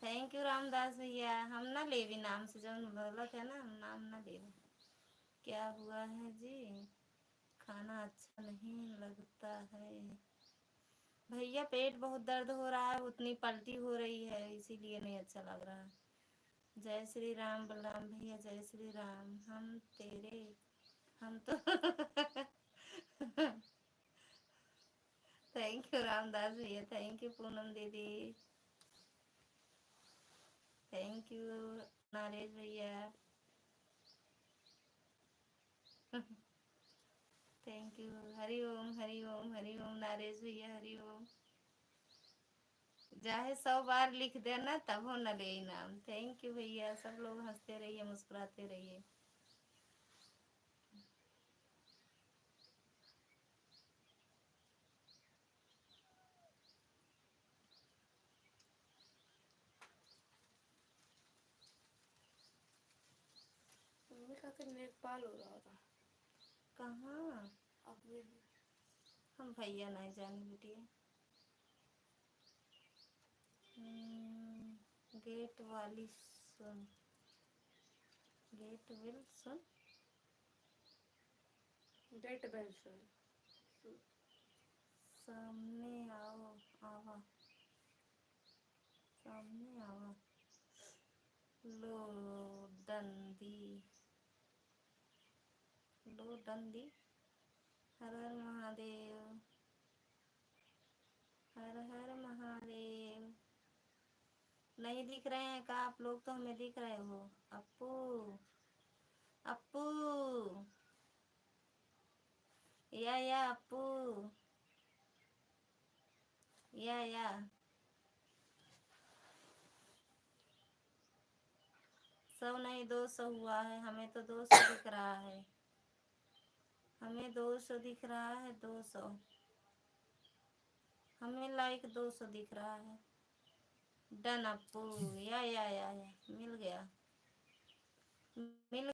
थैंक यू रामदास भैया। हम ना ले भी नाम से, जो बोलत है ना, हम नाम ना ले। क्या हुआ है जी? खाना अच्छा नहीं लगता है भैया, पेट बहुत दर्द हो रहा है, उतनी पलटी हो रही है, इसीलिए नहीं अच्छा लग रहा है। जय श्री राम बलराम भैया, जय श्री राम। हम तो थैंक यू रामदास भैया, थैंक यू पूनम दीदी, थैंक यू नरेश भैया, थैंक यू। हरि ओम हरि ओम हरि ओम नरेश भैया, हरि ओम। चाहे 100 बार लिख देना तब हो न ले नाम। थैंक यू भैया, सब लोग हंसते रहिए, मुस्कुराते रहिए। नेपाल हो रहा था कहाँ? अपने हम भैया नहीं जाने बिटिया। Get well soon, get well soon, get well soon. सामने आओ आवा, सामने आवा, लो डंडी, लो डंडी। हर हर महादेव, हर हर महादेव। नहीं दिख रहे हैं का आप लोग? तो हमें दिख रहे हो। अप्पू अप्पू, या अप्पू, या 100 नहीं 200 हुआ है, हमें तो 200 दिख रहा है, हमें 200 दिख रहा है, 200, हमें लाइक 200 दिख रहा है। डन अप्पू, या मिल गया, मिल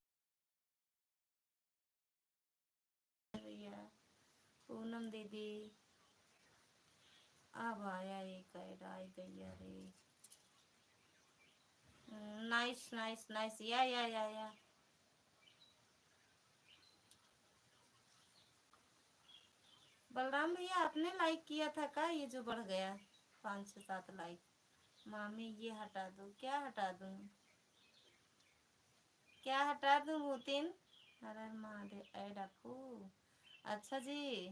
भैया। पूनम दीदी अब आया एक ऐड, आई गई रे। नाइस नाइस नाइस, या बलराम भैया आपने लाइक किया था का, ये जो बढ़ गया 5 से 7 लाइक? मामी ये हटा दो, क्या हटा दूं, क्या हटा दूं भूतिन? अरे महादेव ऐड आपको। अच्छा जी,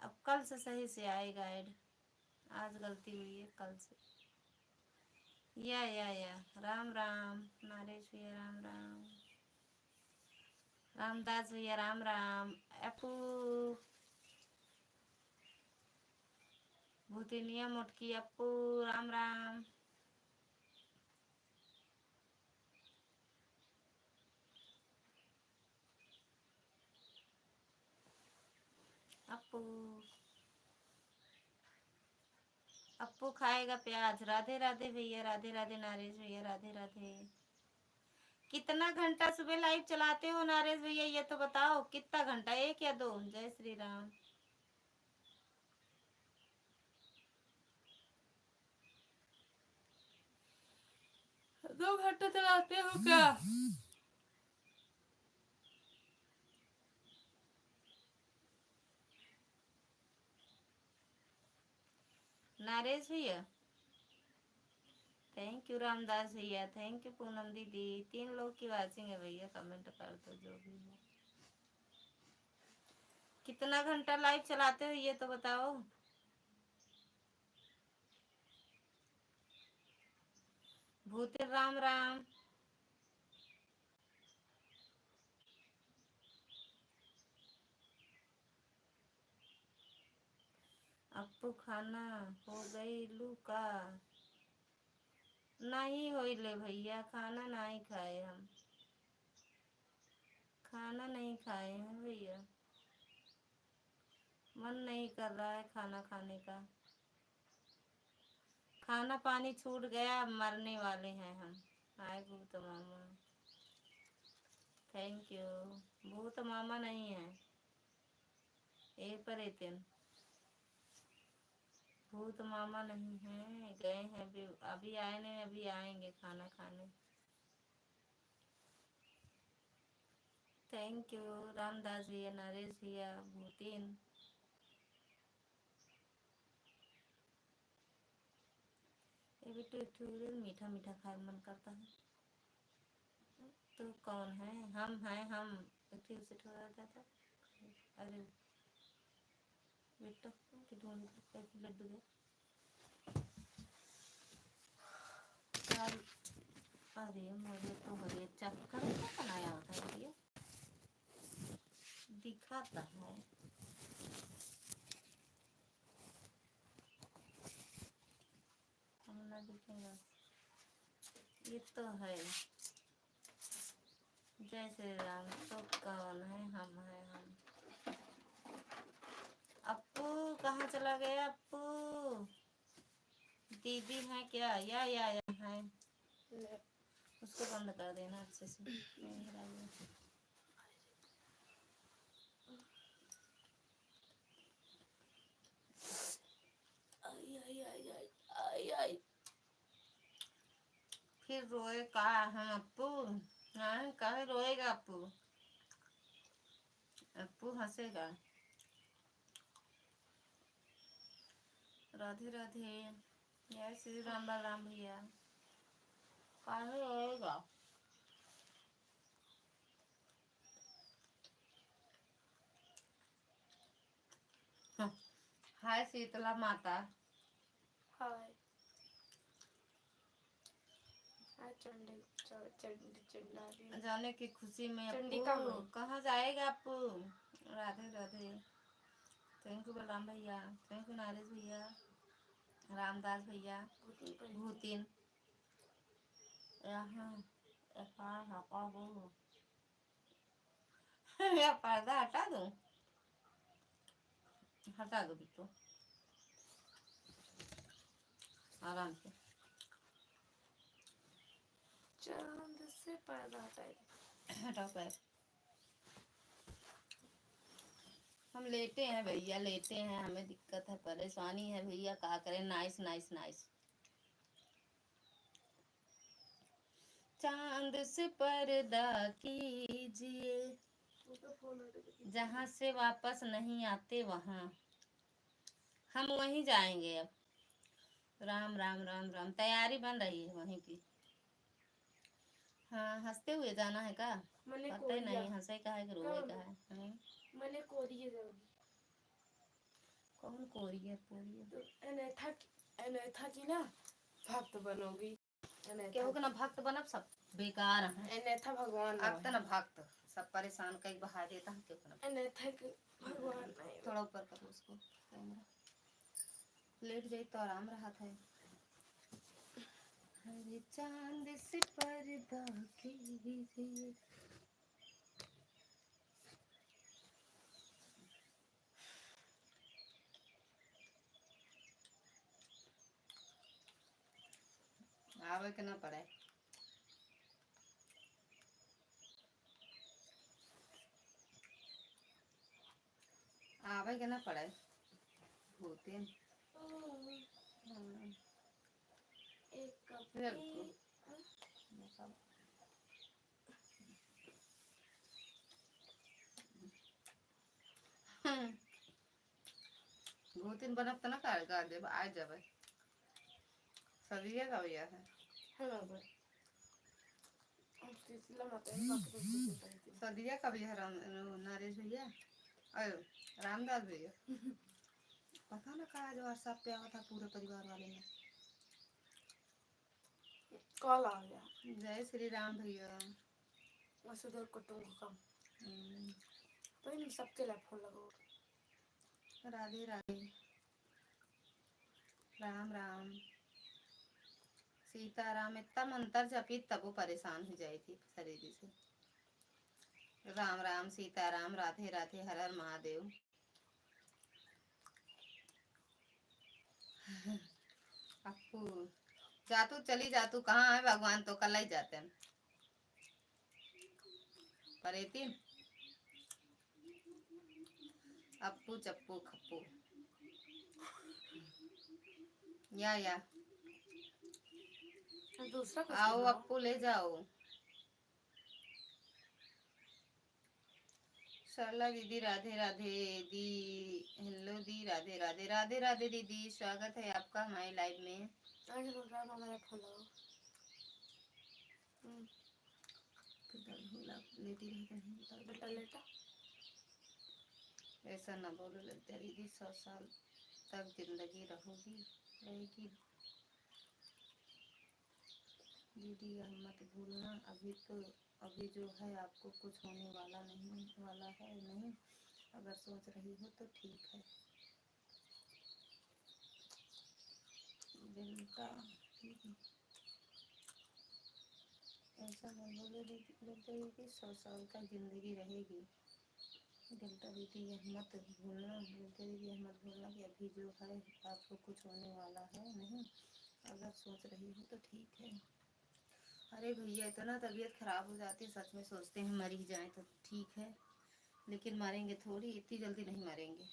अब कल से सही से आएगा ऐड, आज गलती हुई है, कल से। या राम राम नरेश भैया, राम राम रामदास भैया, राम राम अपू, भूतिनिया मोटकी अपू, राम राम। अपू अपू खाएगा प्याज। राधे राधे भैया, राधे राधे नरेश भैया, राधे राधे। कितना घंटा सुबह लाइव चलाते हो नरेश भैया, ये तो बताओ, कितना घंटा, 1 या 2? जय श्री राम। 2 घंटे चलाते हो क्या? नरेश भैया थैंक यू, रामदास भैया थैंक यू, पूनम दीदी, 3 लोग की वाचिंग है भैया, कमेंट कर दो जो भी हो। कितना घंटा लाइव चलाते हो ये तो बताओ। भूते राम राम। अपू खाना हो गई लू का? नहीं हो ले भैया, खाना नहीं खाए हम, खाना नहीं खाए हैं भैया, मन नहीं कर रहा है खाना खाने का, खाना पानी छूट गया, मरने वाले हैं हम। हाय भूत मामा, थैंक यू। भूत मामा नहीं है, ए पर एतन भूत मामा नहीं है, गए हैं अभी, अभी आए नहीं, अभी आएंगे खाना खाने। थैंक यू रामदास भैया, नरेश भैया, भूतिन। ये भी तो मीठा मीठा खाए मन करता है। तो कौन है? हम हैं, हम उसे थोड़ा था। अरे बेटा कि ढूंढ लड्डू दे चल। अरे मुझे तो बड़े चक्कर में बनाया होता है ये, दिखाता है। हम ना दिखेगा, ये तो है। जय श्री राम। तो कौन है? हम हैं, हम। अप्पू कहाँ चला गया? अप्पू दीदी है क्या? या है, उसको बंद कर देना अच्छे से। फिर रोए का है अप्पू? हाँ कहे रोएगा अप्पू? अप्पू हंसेगा। राधे राधे, जय श्री राम, बलराम भैया, कहे रोएगा? हाय शीतला माता। हाय चंडी चंडी जाने की खुशी में चंडिका अप्पू माई। कहाँ जाएगा अप्पू? राधे राधे, थैंक यू बलराम भैया, थैंक यू नरेश भैया, रामदास भैया, भूतिन। यहाँ या पर्दा हटा दूं? हटा दो बिट्टू, आराम से। चांद से पर्दा हटाए। हटाओ पैर। हम लेटे हैं भैया, लेटे हैं, हमें दिक्कत है, परेशानी है भैया, क्या करें। Nice nice nice. चांद से पर्दा कीजिए, जहाँ से वापस नहीं आते वहाँ हम वहीं जाएंगे अब। राम राम राम राम, तैयारी बन रही है वहीं की। हाँ, हंसते हुए जाना है का? मैंने पता ही नहीं हंसे का है कि रोए का है। मैंने कोरिया जाऊंगी। कौन कोरिया कोरिया? तो अनैथा की ना भक्त बनोगी। केहू के ना भक्त बनब, सब बेकार है। अनैथा भगवान अब तो ना भक्त सब परेशान कई बहा देता है, केहू के ना अनैथा के भगवान नहीं। थोड़ा ऊपर करो उसको, कैमरा लेट जाए तो आराम रहा था। हरे चांद से पर्दा कीजिए। आवे के ना पड़े। आवे के ना पड़े भूते। एक कप भूतिन बनब तो ना कर देब, आ जाबे। सदिया का भैया है। हेलो भाई, हम सिलसिला मत है बात करते। सदिया का भैया राम नरेश भैया, अयो रामदास भैया। पता ना कहा जो व्हाट्सएप पे आया था पूरे परिवार वाले में। कॉल आ गया। जय श्री राम भैया। वैसे तो कुटुंब का काम तो इन सबके लिए फोन लगाओ। राधे राधे, राम राम, सीताराम। इतना मंत्र जपी तब वो परेशान हो जाई थी शरीर से। राम राम, सीताराम, राधे राधे, हर हर महादेव। अप्पू जातू चली जातू, कहाँ है भगवान? तो कल ही जाते हैं परेती। अप्पू चप्पू खप्पू या दूसरा कुछ आओ लगाओ। अप्पू ले जाओ। सरला दीदी राधे राधे दी। हेलो दी, राधे राधे, राधे राधे दीदी, स्वागत है आपका हमारे लाइव में। आगे बोल रहा हमारा फोन लगाओ। लेती रहती बेटा लेटा। ऐसा ना बोलो लगता दीदी, 100 साल तक जिंदगी रहेगी। दीदी यह मत भूलना, अभी जो है आपको कुछ होने वाला है नहीं। अगर सोच रही हो तो ठीक है। दिल का ऐसा मत बोलो दीदी, 100 साल तक जिंदगी रहेगी। दिलता दीदी यह मत भूलना, दीदी यह मत भूलना कि अभी जो है आपको कुछ होने वाला है नहीं। अगर सोच रही हो तो ठीक है। अरे भैया, इतना तबीयत खराब हो जाती है, सच में सोचते हैं मर ही जाए तो ठीक है, लेकिन मरेंगे थोड़ी, इतनी जल्दी नहीं मरेंगे।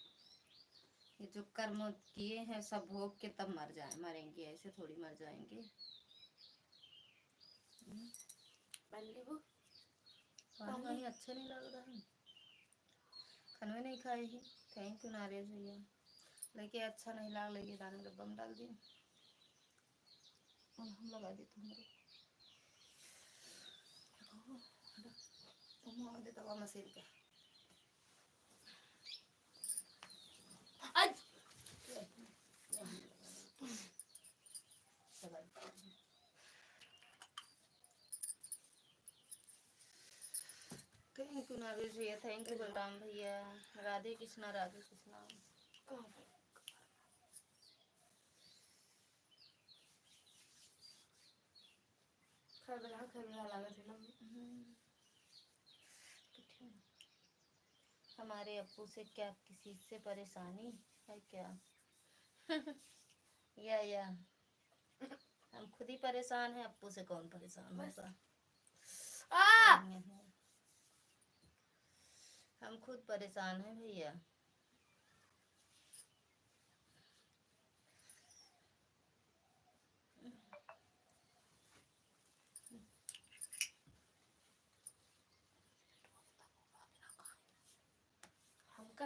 ये जो कर्म किए हैं सब भोग के तब मरेंगे, ऐसे थोड़ी मर जाएंगे। पानी अच्छा नहीं लग रहा है, खाना नहीं खाए ही। थैंक यू नारियल भैया, लेकिन अच्छा नहीं लग, लेकिन दाने डब्बा में डाल दिए। हम लगा देते हैं दवा मशीन पे। थैंक यू नारियल भैया, थैंक यू बलराम भैया। राधे कृष्णा, राधे कृष्णा। हमारे अप्पू से क्या किसी से परेशानी है क्या? या हम खुद ही परेशान हैं, अप्पू से कौन परेशान होगा? हम खुद परेशान हैं भैया।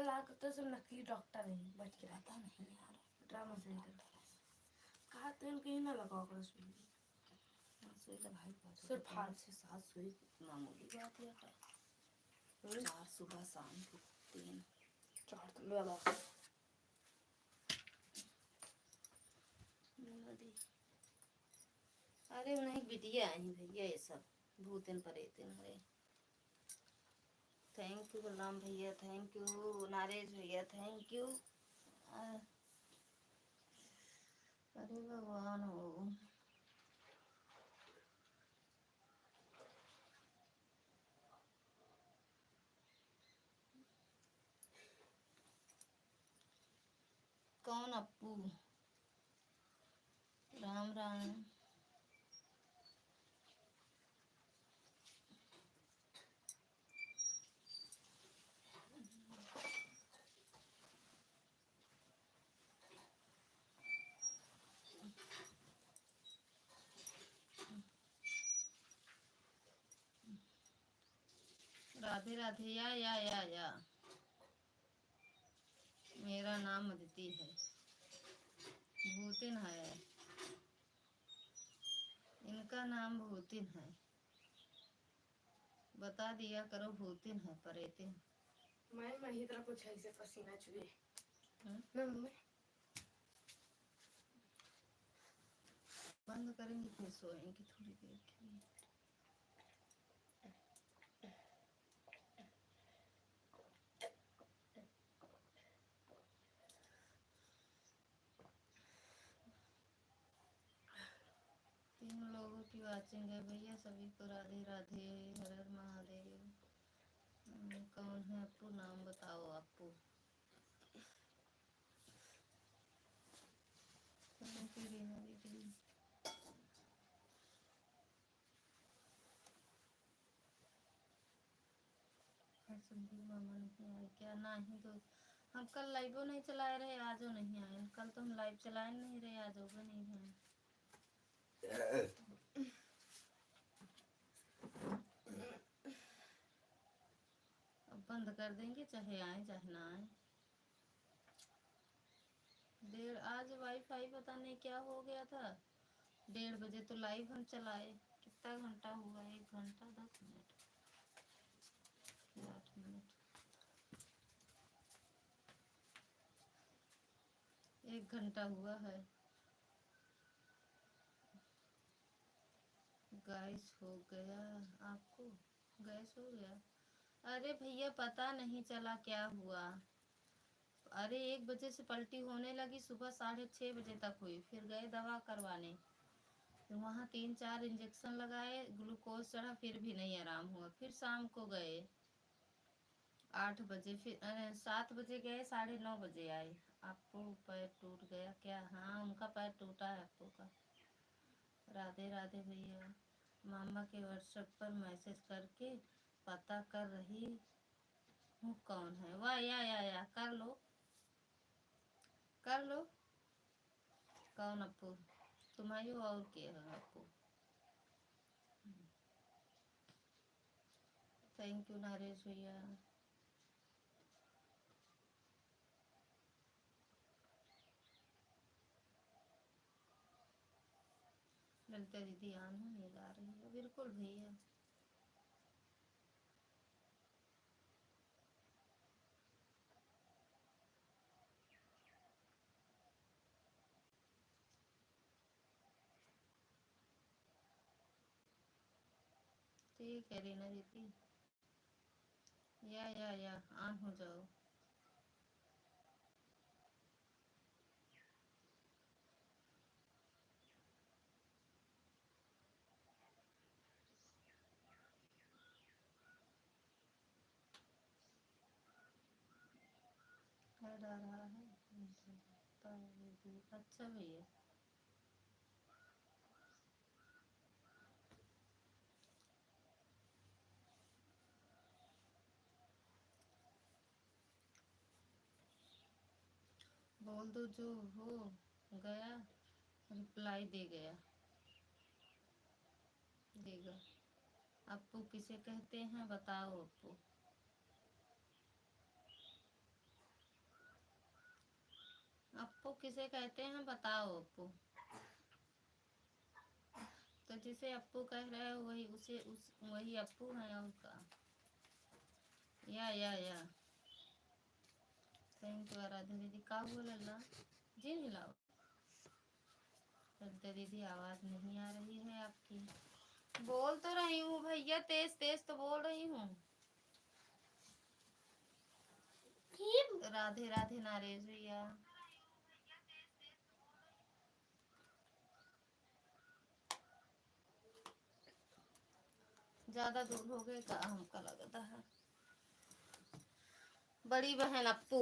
इलाज करते सब नकली डॉक्टर हैं, बच के रहता पता नहीं यार, ड्रामा सेंटर कहा तेल कहीं ना लगाओ कर सुई सुई लगाई बहुत सिर्फ हाथ 5 से 7 सुई मामूली बात है। 4 सुबह शाम को 3 चार तो ज्यादा दी। अरे नहीं बिटिया आई भैया, ये सब भूतन परेतन है। थैंक यू गुलाम भैया, थैंक यू नारेश भैया, थैंक यू। अरे भगवान हो, कौन अप्पू? राम राम। राधे राधे। या मेरा नाम अदिति है, भूतिन है, इनका नाम भूतिन है। बता दिया करो भूतिन है परेतिन। मैं ही तरह कुछ ऐसे पसीना चुए मैं बंद करेंगे फिर सोएंगे थोड़ी देर के लिए। तीन लोगों की वाचिंग है भैया, सभी को राधे राधे, हर हर महादेव। कौन है अप्पू? नाम बताओ अप्पू। संदीप मामा नहीं आए क्या? नहीं तो हम कल लाइवो नहीं चलाए रहे, आजो नहीं आए। कल तो हम लाइव चलाए नहीं रहे, आज होगा नहीं है। अब बंद कर देंगे, चाहे आए चाहे ना आए। आज वाईफाई पता नहीं क्या हो गया था। 1:30 बजे तो लाइव हम चलाए। कितना घंटा हुआ? 1 घंटा 10 मिनट 8 मिनट, 1 घंटा हुआ है। गैस हो गया आपको? गैस हो गया? अरे भैया पता नहीं चला क्या हुआ। अरे 1 बजे से पलटी होने लगी, सुबह 6:30 बजे तक हुई। फिर गए दवा करवाने, फिर वहाँ 3-4 इंजेक्शन लगाए, ग्लूकोज चढ़ा, फिर भी नहीं आराम हुआ। फिर शाम को गए 8 बजे, फिर 7 बजे गए, 9:30 बजे आए। आपको पैर टूट गया क्या? हाँ उनका पैर टूटा है आपको का। राधे राधे भैया। मामा के व्हाट्सएप पर मैसेज करके पता कर रही हूँ कौन है। वाह या कर लो कर लो। कौन अप्पू? तुम्हारी और क्या है अप्पू? थैंक यू नरेश भैया। ललिता दीदी आन हो नहीं ला रही है? बिल्कुल भैया। ठीक है रीना दीदी। या ऑन हो जाओ। ऐड आ रहा है। अच्छा भैया। बोल दो जो हो गया रिप्लाई देगा। अप्पू किसे कहते हैं बताओ अप्पू? अप्पू किसे कहते हैं बताओ अप्पू। तो जिसे अप्पू कह रहे हो वही वही अप्पू है और का। या थैंक यू आराधना दीदी। का बोल ला जी मिलाओ। सत्या दीदी आवाज नहीं आ रही है आपकी। बोल तो रही हूँ भैया, तेज तेज तो बोल रही हूँ। राधे राधे नरेश भैया। ज्यादा दूर हो गए का हमका लगता है। बड़ी बहन अप्पू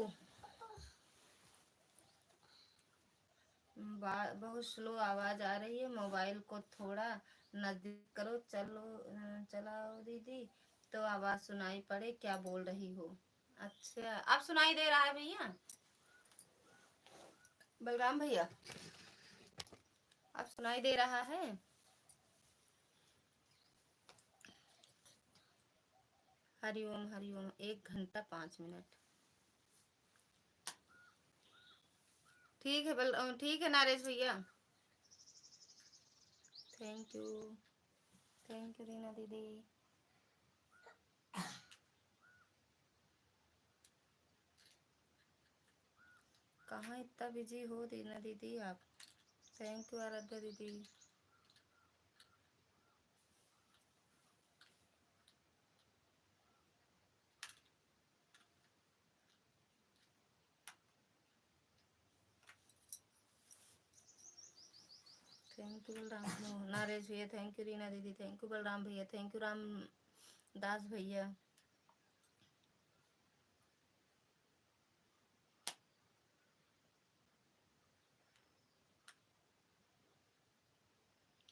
बहुत स्लो आवाज आ रही है, मोबाइल को थोड़ा नजदीक करो। चलाओ दीदी तो आवाज सुनाई पड़े क्या बोल रही हो। अच्छा अब सुनाई दे रहा है भैया, बलराम भैया अब सुनाई दे रहा है। हरिओम हरिओम। 1 घंटा 5 मिनट। ठीक है ठीक है नरेश भैया। थैंक यू रीना दीदी। कहाँ इतना बिजी हो रीना दीदी आप। थैंक यू आराध्या दीदी। थैंक यू बलराम नरेश भैया। थैंक यू रीना दीदी। थैंक यू बलराम भैया। थैंक यू राम दास भैया।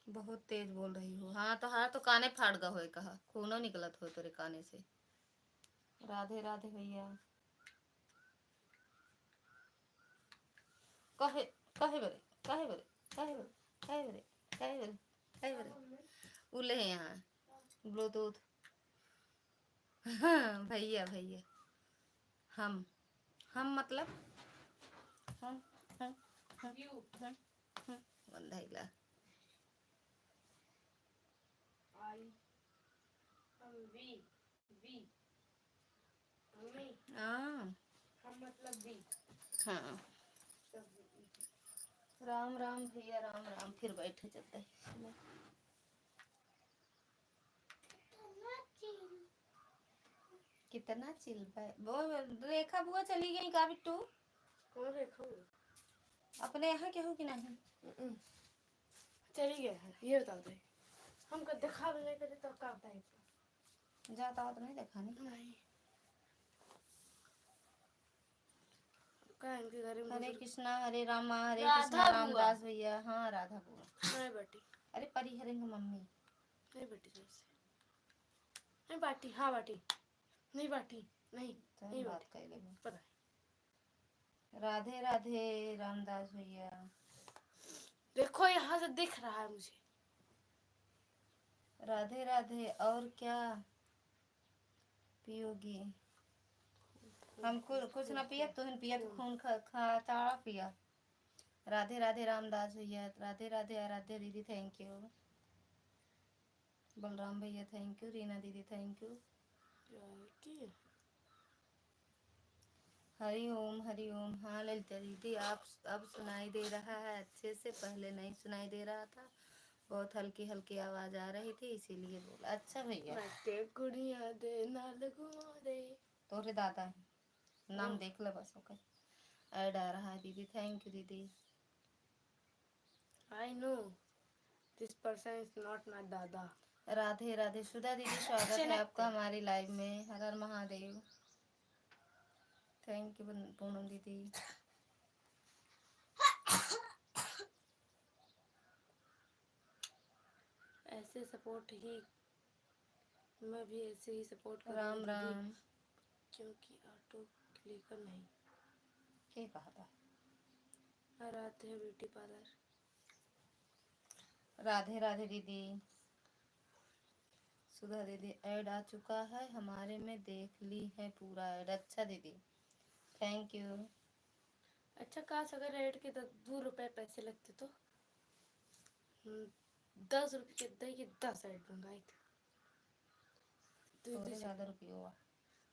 बहुत तेज बोल रही हो। हाँ तो काने फाड़ गा होए कहा खूनो निकलत हो तेरे काने से। राधे राधे भैया। कहे कहे बरे कहे बरे कहे बरे कहे बरे कहे बरे कहे बरे उले हैं यहाँ ब्लूटूथ। हाँ भैया भैया हम मतलब हम हम हम बंधाइला हम मतलब भी। हाँ राम राम भैया राम राम। फिर बैठे चलते हैं। कितना चिल पाए वो। रेखा बुआ चली गई का बिट्टू। कौन रेखा हुआ? अपने यहाँ के हो कि नहीं। चली गया है ये बता दे। हमको दिखा भी नहीं करे तो का बताए। जाता हो तो नहीं देखा नहीं। इनके घर में हरे कृष्णा हरे रामा हरे राधा कृष्णा बुआ। रामदास भैया। हाँ राधा बुआ। नहीं बेटी। अरे परी हरे की मम्मी। नहीं बेटी नहीं बाटी। हाँ बाटी नहीं बाटी नहीं नहीं बात बाटी कर ले। पता है। राधे राधे रामदास भैया। देखो यहाँ से दिख रहा है मुझे। राधे राधे। और क्या पियोगी। हमको कुछ ना पिया तो पिया तो खून खा चाड़ा पिया। राधे राधे रामदास भैया। राधे राधे आराध्या दीदी। थैंक यू बलराम भैया। थैंक यू रीना दीदी। Thank you. हरि ओम। हाँ ललिता दीदी आप अब सुनाई दे रहा है अच्छे से, पहले नहीं सुनाई दे रहा था, बहुत हल्की हल्की आवाज आ रही थी इसीलिए बोला। अच्छा भैया गुड़िया दे नाल घुमा दे। तोरे दादा है नाम देख ले बस। ओके ऐड आ रहा है दीदी। थैंक यू दीदी। I know this person is not my दादा। राधे राधे सुधा दीदी स्वागत है आपका हमारी लाइव में। हर हर महादेव। थैंक यू पूनम दीदी। ऐसे सपोर्ट ही मैं भी ऐसे ही सपोर्ट राम करूंगी राम। क्योंकि ऑटो क्लिकर नहीं। क्या कहा था। Radhe beauty parlour. राधे राधे दीदी। सुधा दीदी ऐड आ चुका है हमारे में, देख ली है पूरा ऐड। अच्छा दीदी थैंक यू। अच्छा काश अगर रेट के 2 रुपए पैसे लगते तो 10 रुपए के दही के 10 मंगाए थे थोड़े ज्यादा रुपये हुआ।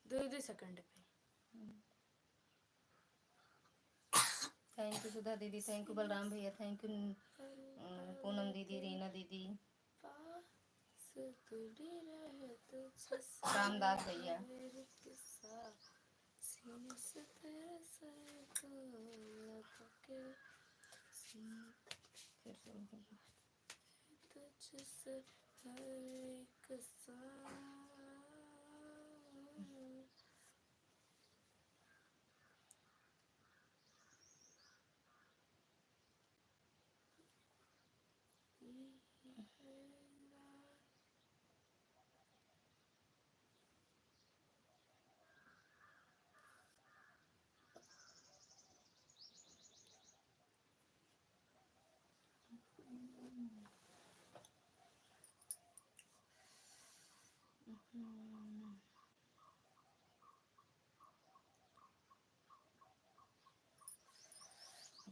2 सेकंड पे। थैंक यू सुधा दीदी, थैंक यू बलराम भैया, थैंक यू पूनम दीदी, रीना दीदी, रामदास भैया।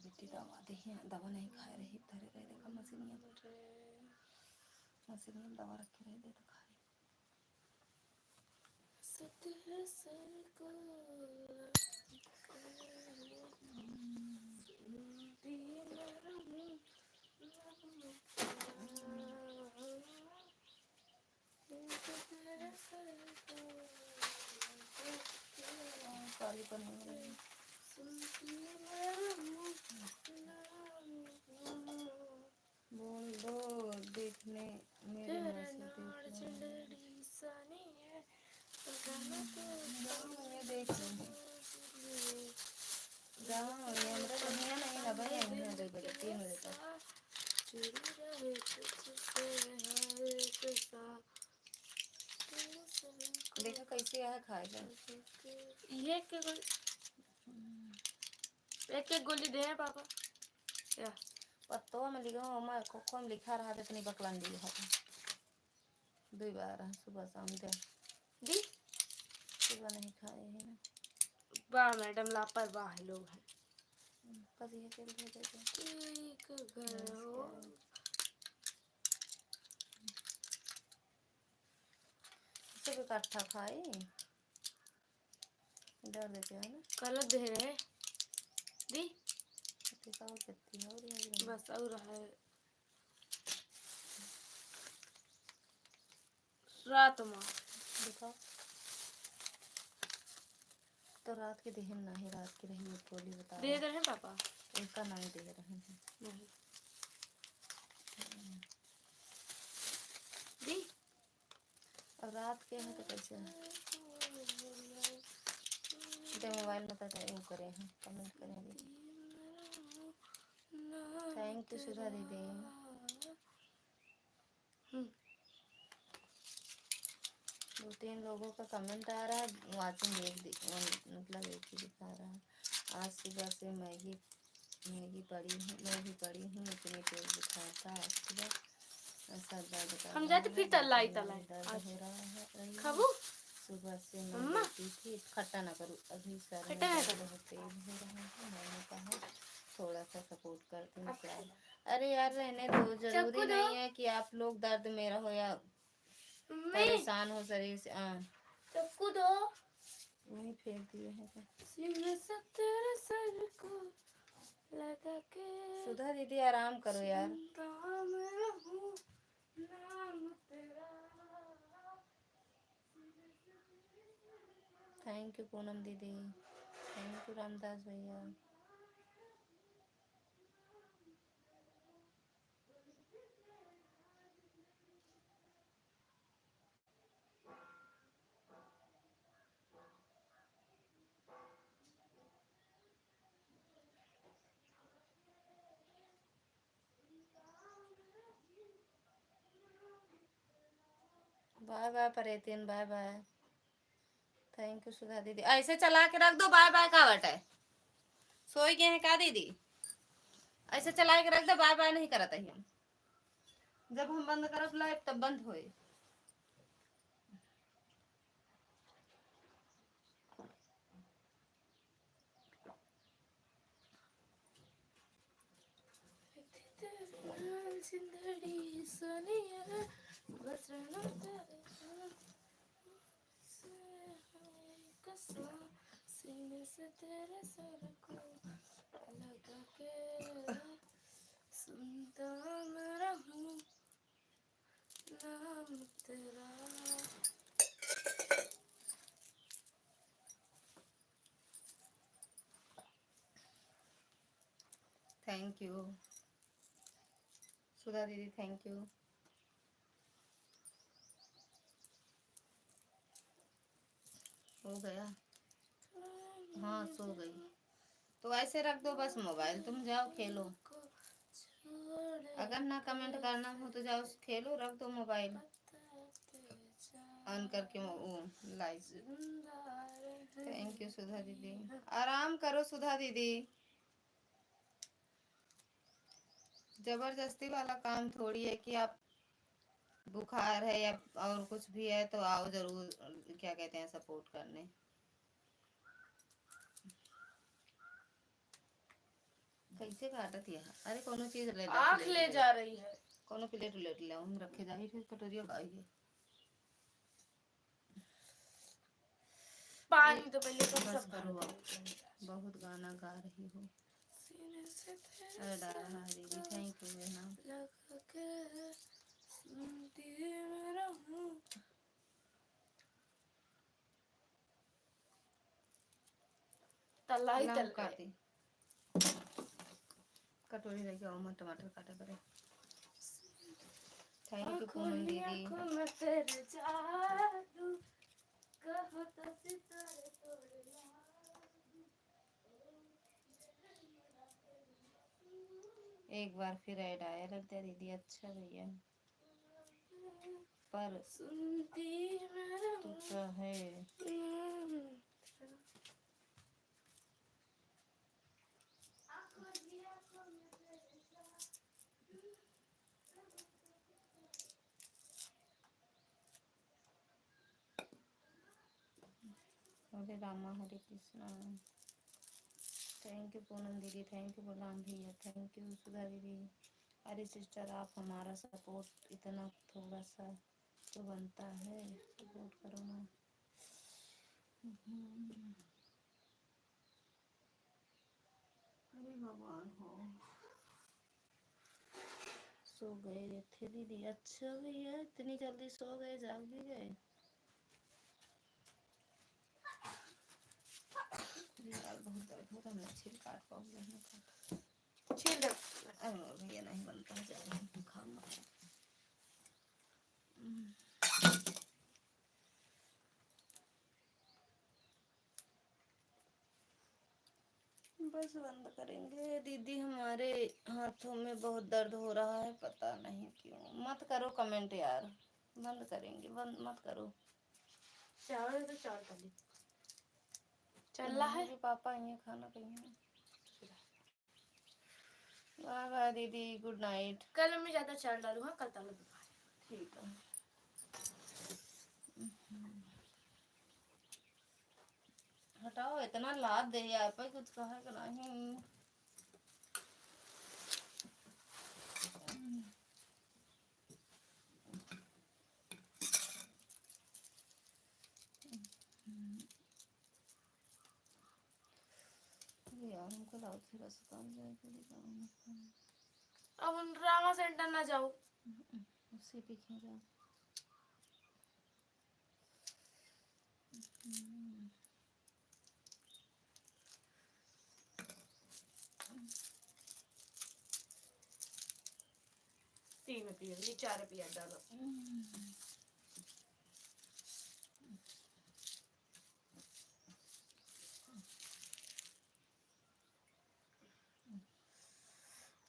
बेटी दवा दे, दवा नहीं खाए रही, धरे रहे, देखा मशीनिया दवा रखी रही, दे तो खाए। काली पर नहीं रही। बोल दो देखने मेरे ये देख जाओ ये मेरा बढ़िया नहीं लगा है, नहीं दे बजे 3 बजे तक। देखा कैसे है खाएगा। ये एक गोली दे पापा या पत्तो में लिखा हूँ, खोखो में लिखा रहा था इतनी बकलंडी है 2 बार सुबह शाम दे दी। सुबह नहीं खाए हैं। वाह मैडम लापरवाह लोग हैं। बस ये चल रहे थे सब इकट्ठा खाए डर देते हैं ना। कल दे रहे दी बस और है रात में दिखाओ तो रात के देहन नहीं, रात की रही एक गोली बता दे रहे हैं पापा, इनका नहीं दे रहे हैं नहीं दी। और रात के हैं तो कैसे है मोबाइल में तो वो करे हैं, कमेंट करेंगे। थैंक यू सुधा दीदी। 2-3 लोगों का कमेंट आ रहा है, वाचिंग मतलब एक ही दिखा रहा है। आज सुबह से मैगी पड़ी हूँ, मैं भी पड़ी हूँ, इतनी तेज बुखार था आज सुबह, ऐसा दर्द कर हम जाते फिर तलाई दर्द हो रहा है। खाबू सुबह से मैं लेटी थी, खट्टा ना करूँ, अभी सर में दर्द बहुत तेज हो रहा है। मैंने कहा थोड़ा सा सपोर्ट करती हूँ यार। अरे यार रहने दो, जरूरी नहीं है कि आप लोग दर्द में रहो या परेशान हो शरीर से। चक्कू दो वही फेंक दिए हैं लगा के। सुधा दीदी आराम करो यार। थैंक यू पूनम दीदी, थैंक यू रामदास भैया। बाय बाय परेतीन, bye bye. Thank you Sudha दीदी। ऐसे चला के रख दो, बाय बाय का बट है, सोई गए हैं का दीदी? ऐसे चला के रख दो, बाय बाय नहीं करत है। जब हम बंद करब लाइव तब बंद होए। जिंदड़ी सोनिया बस रहना तेरे से है कसम सीने से तेरे सर को लगा के सुनता मैं रहूं नाम तेरा। थैंक यू सुधा दीदी, थैंक यू। हो गया? हाँ सो गई। तो ऐसे रख दो बस मोबाइल, तुम जाओ खेलो। अगर ना कमेंट करना हो तो जाओ खेलो, रख दो मोबाइल ऑन करके वो लाइव। थैंक यू सुधा दीदी। आराम करो सुधा दीदी, जबरदस्ती वाला काम थोड़ी है कि आप बुखार है या और कुछ भी है तो आओ जरूर, क्या कहते हैं, सपोर्ट करने। कैसे काटत यहाँ? अरे कोनो चीज ले ला, आँख प्लेट ले ले, जा रही है। कोनो प्लेट उलेट ले हम रखे जाही, फिर कटोरिया खाएंगे। पानी तो पहले तो बस सब करो भर अब, दो। बहुत गाना गा रही हो। सीने से तेरे अरे सर डारा दीदी, को थैंक यू बेना। लगा के सुनती मैं रहूं। तला ही लम तल गए। काटी कटोरी लेके आओ, मैं टमाटर काटे करे। थैंक यू आँखों पूनम ही दीदी। आँखों में तेरे जादू कहो तो सितारे तोड़ ला। एक बार फिर ऐड आया लगता दीदी, अच्छा भैया, पर सुनती मैं तू रहूं। तो है। हरे रामा हरे कृष्णा। थैंक यू पूनम दीदी, थैंक यू गुलाम भैया, थैंक यू सुधा दीदी। अरे सिस्टर, आप हमारा सपोर्ट इतना थोड़ा सा तो बनता है, सपोर्ट करो ना। अरे भगवान हो। सो गए थे दीदी? अच्छा भैया, इतनी जल्दी सो गए, जाग भी गए? यार बहुत दर्द हो रहा है, मैं छिल काट पाऊंगा नहीं काट। छील दो। भैया नहीं बनता है, जा खाऊंगा। बस बंद करेंगे दीदी, हमारे हाथों में बहुत दर्द हो रहा है, पता नहीं क्यों। मत करो कमेंट यार, बंद करेंगे, बंद मत करो। चावल तो चावल डाली चल रहा है। पापा ये खाना कहीं। बाय बाय दीदी, गुड नाइट। कल मैं ज्यादा चावल डालू, हाँ कल डालू। ठीक है। हटाओ, इतना लाद दे यार, पर कुछ कहा कि नहीं। यार हमको राउत से अस्पताल जाए, अब उन ड्रामा सेंटर ना जाओ। उसी पे खेला। तीन पिया नहीं, चार पिया डालो।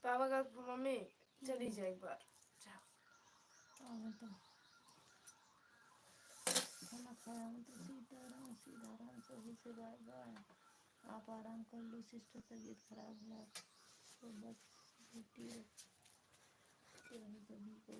पापा का मम्मी चली जाए एक बार, जाओ। तो खाना खाया तो सीताराम सही से बाय बाय। आप आराम कर लो सिस्टर, तबीयत खराब है तो बस छुट्टी है कभी को।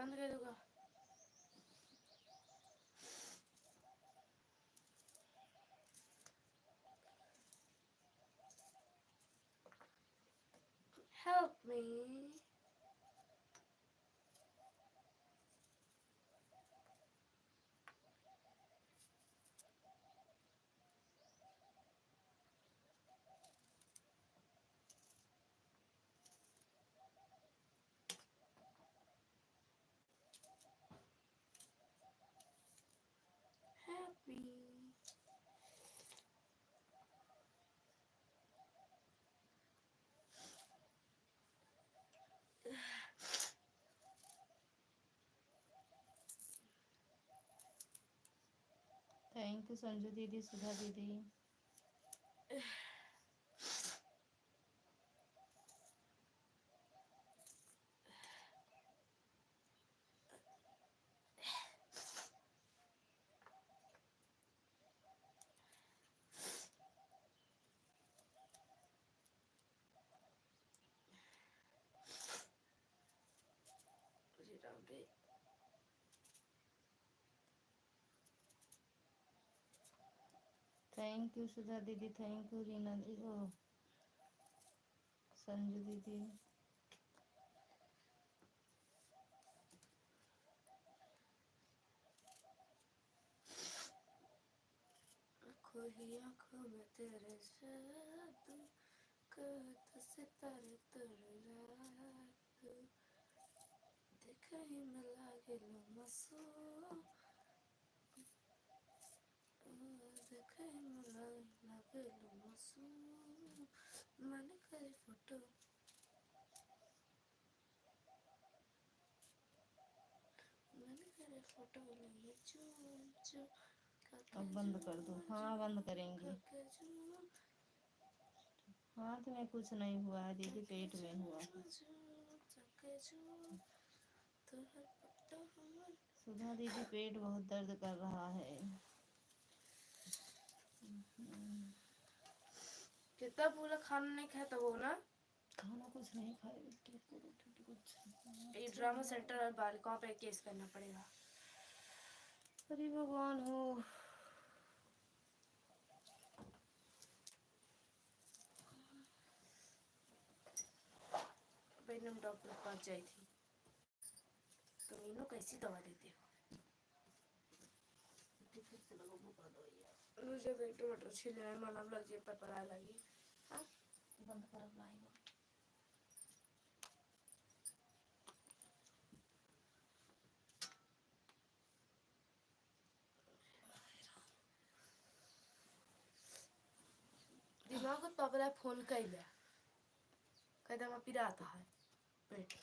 बंद कर दूंगा। Help me. Help me. Thank you Sanju दीदी, सुधा दीदी। थैंक यू सुधा दीदी, थैंक यू रीना दीदी, ओ संजू दीदी। आँखों ही आँखों में तेरे जादू, कहत सितारे तोड़ रात, देखे ही में लागे लो मासूम, देखे ही में लागे लो मासूम, मन करे फोटो, मन करे फोटो लिए चूम चूम, अब बंद कर दो। हाँ बंद करेंगे। हाथ में कुछ नहीं हुआ है दीदी, पेट में हुआ है। सुधा दीदी पेट बहुत दर्द कर रहा है। कितना पूरा खाना नहीं खाया था वो ना। खाना कुछ नहीं खाए, बिस्किट कुछ। ये ड्रामा सेंटर और बालिकाओं पे केस करना पड़ेगा। अरे भगवान हो। मैंने डॉक्टर के पास जाई थी, तो मीनू कैसी दवा देते हो? मुझे भी टमाटर छिलने में मलम लग जाए, पर पराया लगी। हाँ बंद कर अब लाएगा। दिमाग तो पकड़ा फोन कैले, कहता मैं पिराता है पेट।